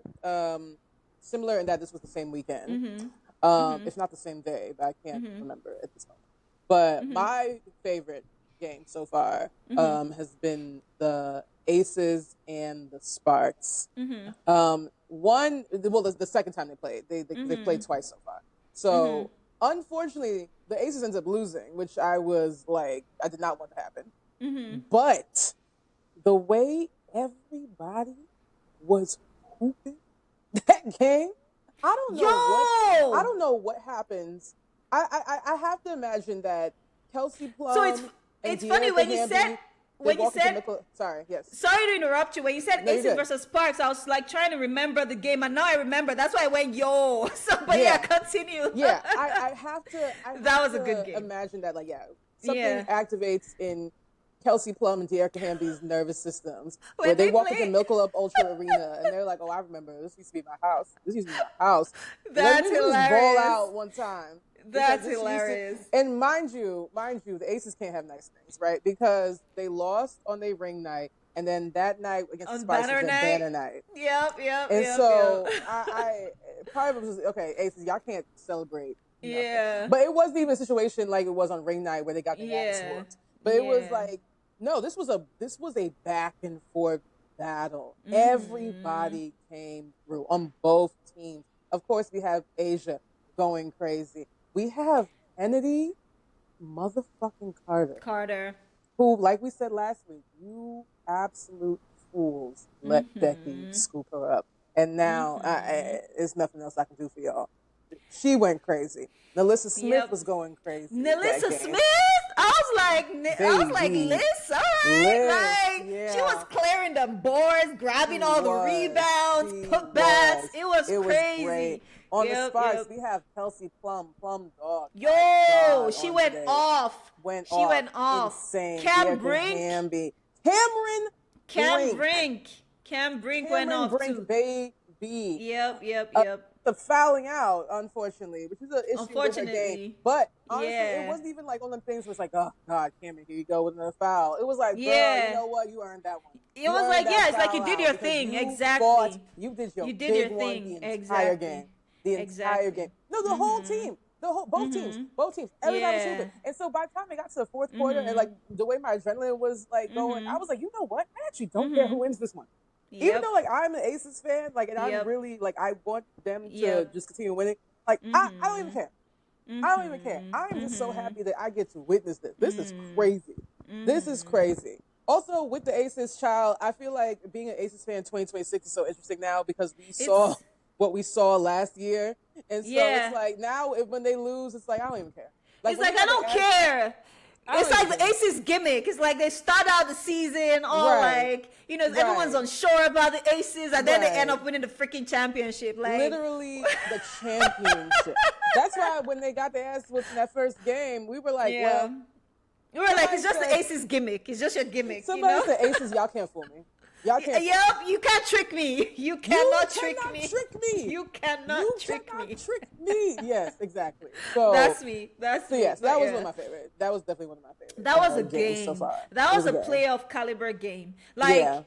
in that this was the same weekend, if not the same day, but I can't remember at this moment. But my favorite game so far has been the Aces and the Sparks. The second time they played, they played twice so far. So unfortunately, the Aces ended up losing, which I was like, I did not want to happen. But the way everybody was hooping that game, I don't know what happens. I have to imagine that Kelsey Plum. So it's funny when you said. Sorry to interrupt you. When you said Aces versus Sparks, I was like trying to remember the game, and now I remember. That's why I went yo. So, but continue. I have to. That was a good game. Imagine that, something activates in Kelsey Plum and De'Erica Hamby's nervous systems where they walk into Michelob Ultra Arena and they're like, "Oh, I remember. This used to be my house. That's hilarious. Just ball out one time. That's hilarious. And mind you, the Aces can't have nice things, right? Because they lost on their ring night, and then that night against the Sparks was banner night. Yep. And so I part of it was okay. Aces, y'all can't celebrate nothing. Yeah. But it wasn't even a situation like it was on ring night where they got their ass whooped. But it was like, no, this was a back and forth battle. Everybody came through on both teams. Of course, we have Asia going crazy. We have Kennedy motherfucking Carter. Who, like we said last week, you absolute fools let Becky scoop her up. And now there's nothing else I can do for y'all. She went crazy. Nalissa Smith was going crazy. Nalissa Smith? I was like, Liz, all right. Liz, she was clearing the boards, grabbing all the rebounds, putbacks. It was crazy. Great. On the Sparks, we have Kelsey Plum Dog. Yo, she went off. She went off. Insane. Cam Brink went off too. Baby. Yep. The fouling out, unfortunately, which is an issue with her game. But honestly, it wasn't even like one of the things where it's like, oh God, Cameron, here you go with another foul. It was like, girl, you know what? You earned that one. It was like, it's like you did your thing. Exactly. You did your thing. The entire game. The entire game. No, the whole team. Both teams. Everybody's hooping. And so by the time it got to the fourth quarter, and like the way my adrenaline was like going, I was like, you know what? I actually don't care who wins this one. Even though like I'm an Aces fan, like, and I'm really like, I want them to just continue winning. Like I don't even care. I don't even care. I am just so happy that I get to witness this. This is crazy. This is crazy. Also, with the Aces, child, I feel like being an Aces fan in 2026 is so interesting now because we saw what we saw last year, and so it's like now when they lose, it's like I don't even care. Like, it's like I don't care. It's like the Aces gimmick. It's like they start out the season all like, you know, everyone's unsure about the Aces, and then they end up winning the freaking championship. Like literally the championship. That's why when they got their ass whooped in that first game, we were like, well, we were like, it's just the Aces gimmick. It's just your gimmick. Somebody said, Aces, y'all can't fool me. Y'all can't. You can't trick me. You cannot trick me. You cannot trick me. Yes, exactly. So that's me. So yes, that was one of my favorites. That was definitely one of my favorites. That was a game so far. That was a playoff caliber game. Like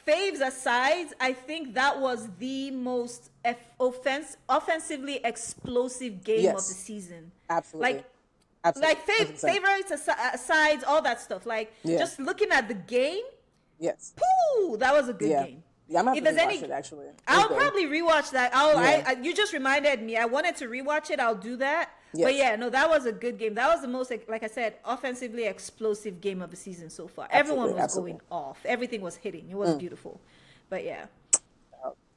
faves aside, I think that was the most offensively explosive game of the season. Absolutely. Like favorites aside, all that stuff. Like just looking at the game. Yes. Pooh, that was a good game. Yeah, I'm gonna have to rewatch it actually. I'll probably rewatch that. You just reminded me. I wanted to rewatch it. I'll do that. Yes. But that was a good game. That was the most, like I said, offensively explosive game of the season so far. Everyone was going off. Everything was hitting. It was beautiful. But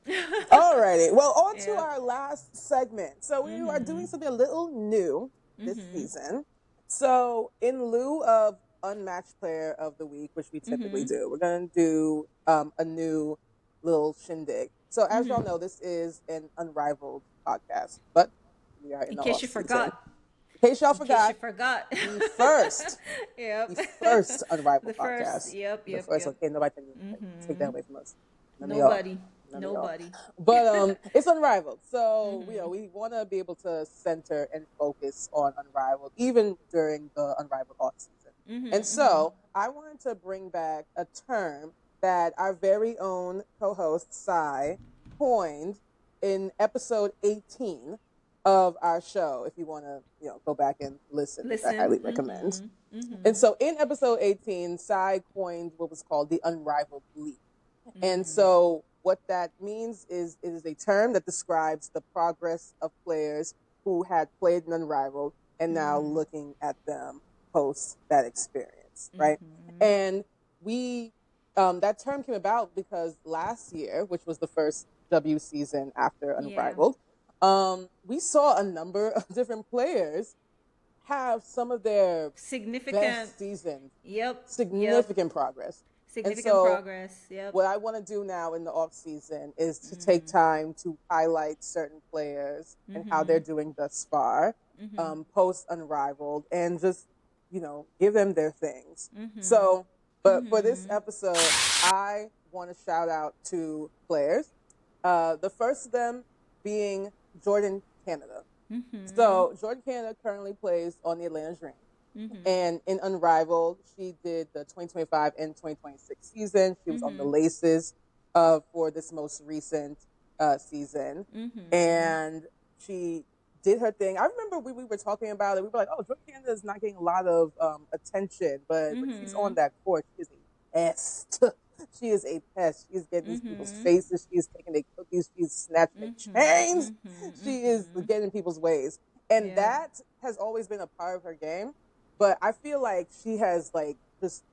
Alrighty. Well, on to our last segment. So we are doing something a little new this season. So in lieu of Unmatched Player of the Week, which we typically do, we're going to do a new little shindig. So as y'all know, this is an Unrivaled podcast, but we are in case you forgot. In case y'all forgot. The first. The first Unrivaled podcast. The first. Okay, nobody can take that away from us. Nobody. But it's Unrivaled. So, we want to be able to center and focus on Unrivaled, even during the Unrivaled off season. And so I wanted to bring back a term that our very own co-host, Sai, coined in episode 18 of our show. If you want to, go back and listen. I highly recommend. And so in episode 18, Sai coined what was called the Unrivaled Leap. And so what that means is it is a term that describes the progress of players who had played in Unrivaled and now looking at them post that experience, right? And we, that term came about because last year, which was the first W season after Unrivaled, we saw a number of different players have some of their best seasons. Significant progress. Progress. What I want to do now in the off season is to take time to highlight certain players and how they're doing thus far, post Unrivaled, and just give them their things. So, but for this episode, I want to shout out two players. The first of them being Jordan Canada. So Jordan Canada currently plays on the Atlanta Dream. And in Unrivaled, she did the 2025 and 2026 season. She was on the Laces for this most recent season. And she did her thing. I remember we were talking about it. We were like, oh, Jordan Canada is not getting a lot of attention, but when she's on that court, she is a pest. She is a pest. She is getting these people's faces. She is taking their cookies. She is snatching their chains. She is getting in people's ways. And that has always been a part of her game. But I feel like she has like just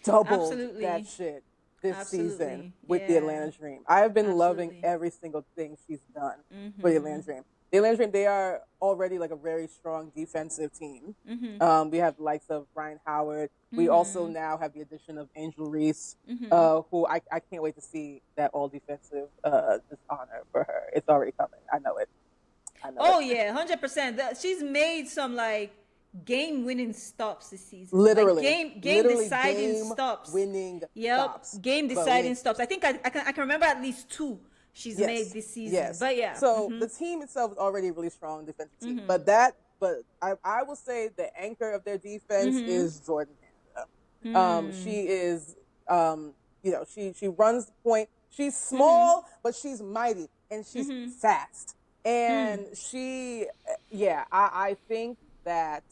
doubled that shit this season with the Atlanta Dream. I have been loving every single thing she's done for the Atlanta Dream. The Atlanta Dream, they are already like a very strong defensive team. We have the likes of Ryan Howard. We also now have the addition of Angel Reese, who I can't wait to see that all defensive dishonor for her. It's already coming. I know it. Yeah, 100%. She's made some like game-winning stops this season. Literally, like game-deciding stops. Winning stops. Game-deciding stops. I think I can remember at least 2 she's made this season. Yes. But yeah. So the team itself is already a really strong defensive team. But I will say the anchor of their defense is Jordan Canada. She is, she runs the point. She's small, but she's mighty and she's fast. And I think that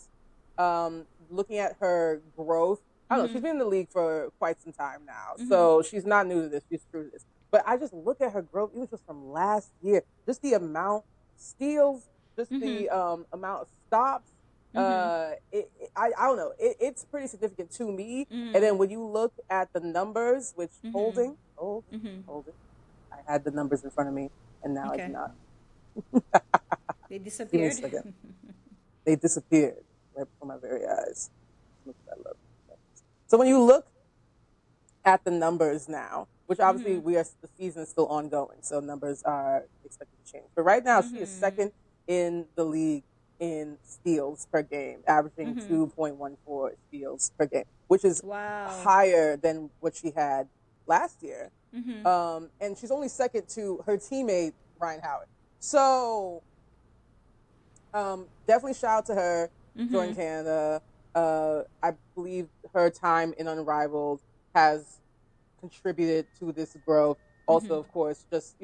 looking at her growth, I don't know, she's been in the league for quite some time now. So she's not new to this. She's true to this. But I just look at her growth, even just from last year, just the amount of steals, just the amount of stops. I don't know. It's pretty significant to me. And then when you look at the numbers, which holding, I had the numbers in front of me, and now it's not. They disappeared. They disappeared right before my very eyes. Look at that. So when you look at the numbers now, which obviously the season is still ongoing, so numbers are expected to change. But right now, she is second in the league in steals per game, averaging 2.14 steals per game, which is higher than what she had last year. And she's only second to her teammate, Ryan Howard. So definitely shout out to her, Jordan Canada. I believe her time in Unrivaled has contributed to this growth. Also, of course, just,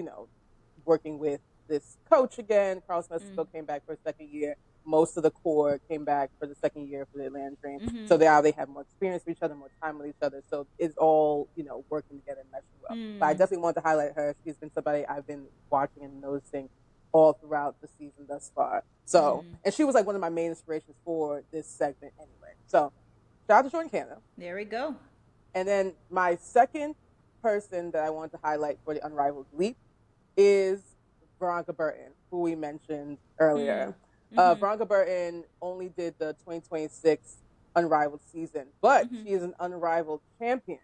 working with this coach again. Carlos Mexico came back for a second year. Most of the core came back for the second year for the Atlanta Dream. So now they have more experience with each other, more time with each other. So it's all, working together and meshing well. But I definitely want to highlight her. She's been somebody I've been watching and noticing all throughout the season thus far. So, and she was like one of my main inspirations for this segment anyway. So, shout out to Jordan Canada. There we go. And then my second person that I want to highlight for the Unrivaled Leap is Veronica Burton, who we mentioned earlier. Veronica Burton only did the 2026 Unrivaled season, but she is an Unrivaled champion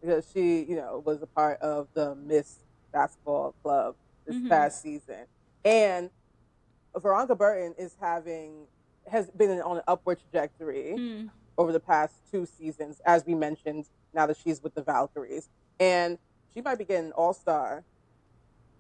because she, was a part of the Miss Basketball Club this past season. And Veronica Burton has been on an upward trajectory over the past 2 seasons, as we mentioned, now that she's with the Valkyries. And she might be getting all-star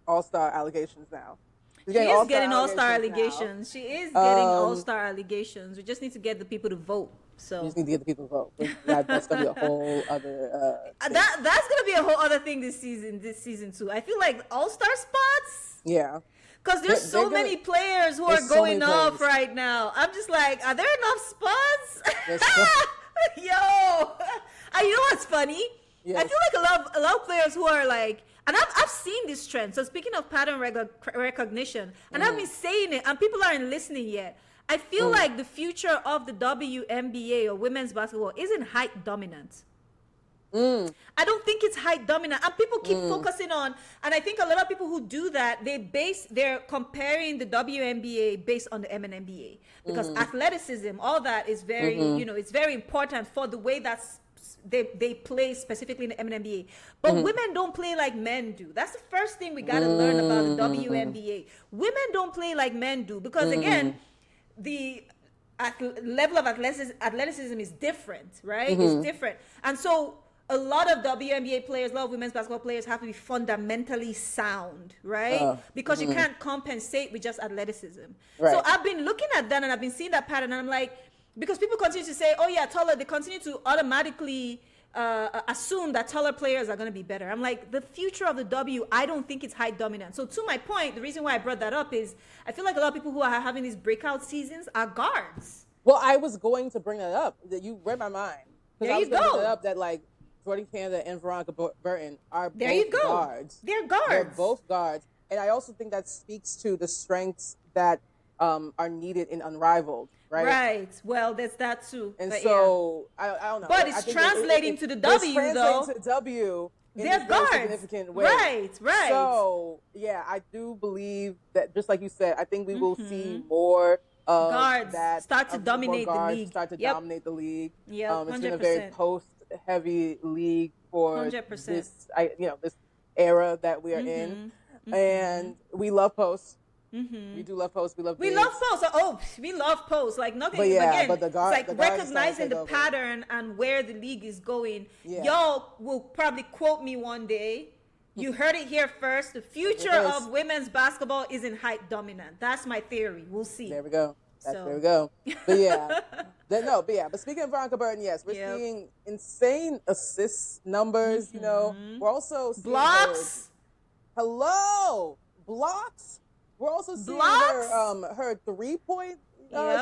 allegations now. She is getting all-star allegations. She is getting all-star allegations. We just need to get the people to vote. So you just need to get the people to vote. That's going to be a whole other that's going to be a whole other thing this season too. I feel like all-star spots. Yeah. Because there's so many players who are going off right now. I'm just like, are there enough spots? Yo, you know what's funny? Yes. I feel like a lot of players who are like, and I've seen this trend. So speaking of pattern recognition, and I've been saying it, and people aren't listening yet. I feel like the future of the WNBA or women's basketball isn't height dominant. I don't think it's height dominant, and people keep focusing on, and I think a lot of people who do that, they're comparing the WNBA based on the MNBA because athleticism, all that is very, it's very important for the way that's they play specifically in the MNBA. But women don't play like men do. That's the first thing we got to learn about the WNBA. Women don't play like men do because again, the level of athleticism is different, right? It's different, and so a lot of WNBA players, a lot of women's basketball players have to be fundamentally sound, right? Because you can't compensate with just athleticism. Right. So I've been looking at that and I've been seeing that pattern and I'm like, because people continue to say, oh yeah, taller, they continue to automatically assume that taller players are going to be better. I'm like, the future of the W, I don't think it's height dominant. So to my point, the reason why I brought that up is I feel like a lot of people who are having these breakout seasons are guards. Well, I was going to bring that up. That you read my mind. There I was you go. Bring that up that like Jordan Canada and Veronica Burton are There both you go. guards. They're guards. They're both guards. And I also think that speaks to the strengths that are needed in Unrivaled, right? Right. Well, there's that too. And but so I don't know. But it's translating to the W, though. To the W. They're guards. Significant way. Right. So yeah, I do believe that, just like you said, I think we will see more of guards that start to dominate the league. Start to dominate the league. Yeah, it's been a very post-heavy league for 100%. this era that we are in, and we love post. We do love post. We love post. Oh, we love post. Like nothing. But yeah, again, but the guard, it's like recognizing the pattern and where the league is going. Yeah. Y'all will probably quote me one day. You heard it here first. The future of women's basketball isn't height dominant. That's my theory. We'll see. There we go. There we go. But yeah, But speaking of Veronica Burton, yes, we're seeing insane assist numbers. You know, we're also seeing blocks. Blocks. We're also seeing her 3-point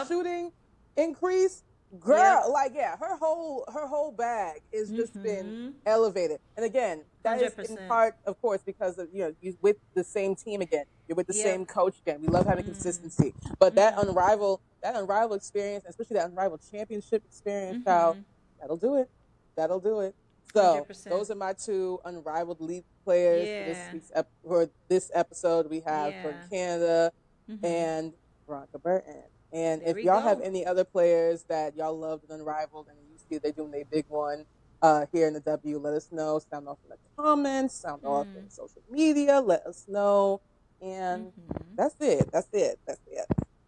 shooting increase. Girl, her whole bag is just been elevated. And again, that 100%. Is in part, of course, because of you're with the same team again. You're with the same coach again. We love having consistency. But that unrivaled experience, especially that unrivaled championship experience, that'll do it. So 100%. Those are my 2 Unrivaled Leap players for this episode. We have from Canada and Veronica Burton. And if y'all have any other players that y'all loved in Unrivaled and you see they're doing their big one here in the W, let us know. Sound off in the comments, sound off in social media, let us know. And that's it. So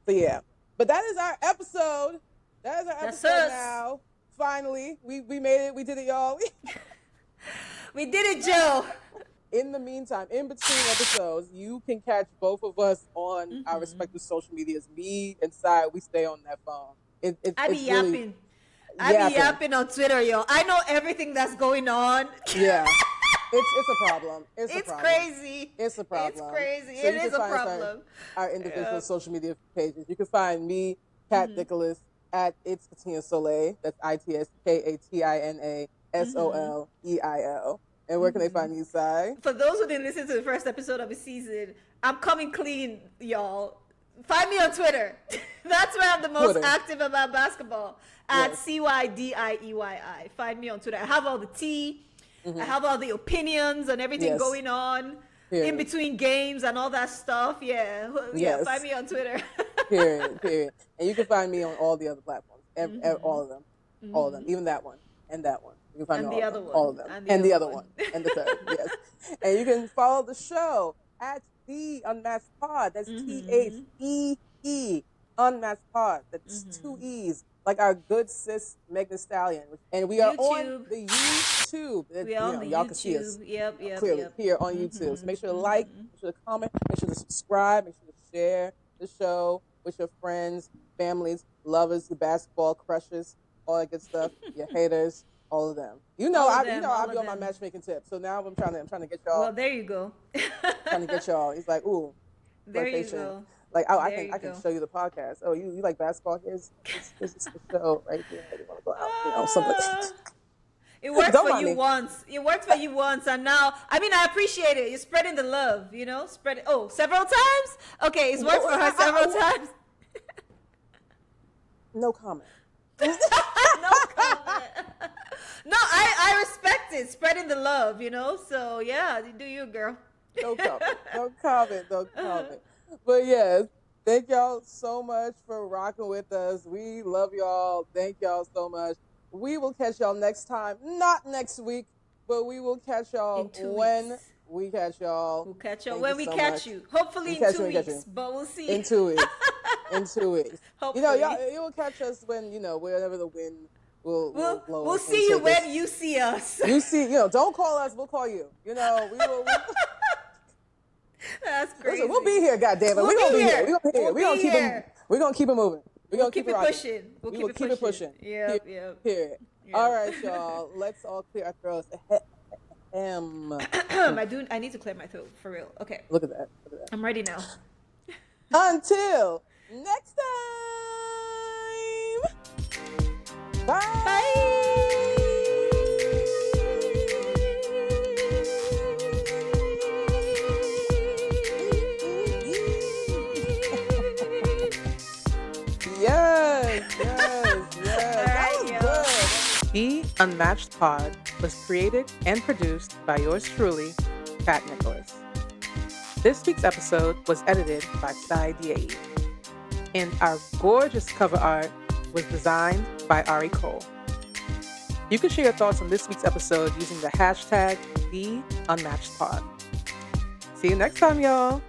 yeah. But that is our episode. That is our episode now. Finally, we made it. We did it, y'all. We did it, Joe. In the meantime, in between episodes, you can catch both of us on our respective social medias. Me and Sai, we stay on that phone. I be yapping. I be yapping on Twitter, yo. I know everything that's going on. Yeah. It's a problem. It's crazy. It's a problem. It's crazy. So it is a problem. Our individual social media pages. You can find me, Kat Nicholas, at It's Katina Soleil. That's ITSKATINASOLEIL. And where can they find you, Sai? For those who didn't listen to the first episode of the season, I'm coming clean, y'all. Find me on Twitter. That's where I'm the most active about basketball. At CYDIEYI. Find me on Twitter. I have all the tea. I have all the opinions and everything going on in between games and all that stuff. Yeah. Find me on Twitter. Period. And you can find me on all the other platforms. All of them. All of them. Even that one. And that one. You can find me on all of them. And the other one. And the third. Yes. And you can follow the show at The Unmatched Pod. That's THEE. Unmatched Pod. That's 2 E's. Like our good sis Meg Thee Stallion. And we are on the YouTube. We are on the y'all YouTube. Can see us clearly here on YouTube. So make sure to like, make sure to comment, make sure to subscribe, make sure to share the show with your friends, families, lovers, your basketball crushes, all that good stuff, your haters, all of them. I'll be on my matchmaking tip. So now I'm trying to get y'all. Well, there you go. Trying to get y'all. It's like, ooh, there you go. Like, I can show you the podcast. Oh, you like basketball? Here's the show right here. You want to go out? Something. It worked for you once. It worked for you once, and now, I appreciate it. You're spreading the love, Spread it. Oh, several times? Okay, it's worked for her several times. No comment. No comment. No, I respect it. Spreading the love, So, yeah, do you, girl. No comment. But yes, thank y'all so much for rocking with us. We love y'all. Thank y'all so much. We will catch y'all next time. Not next week, but we will catch y'all when we catch y'all. We'll catch y'all when we catch you. Hopefully in 2 weeks, but we'll see. In 2 weeks. In 2 weeks. Hopefully. You will catch us when, wherever the wind will blow. We'll see you when you see us. You see, don't call us. We'll call you. We will. That's crazy. Listen, we'll be here, goddammit. We're going to be here. We're going to keep it moving. We're going to keep it pushing. We'll keep it pushing. Yep. Period. Yeah. All right, y'all. Let's all clear our throats. I need to clear my throat for real. Okay. Look at that. I'm ready now. Until next time. Bye. Yes. That was good. The Unmatched Pod was created and produced by yours truly, Kat Nicholas. This week's episode was edited by Dieyi. And our gorgeous cover art was designed by Ari Kole. You can share your thoughts on this week's episode using the hashtag #TheUnmatchedPod. See you next time, y'all.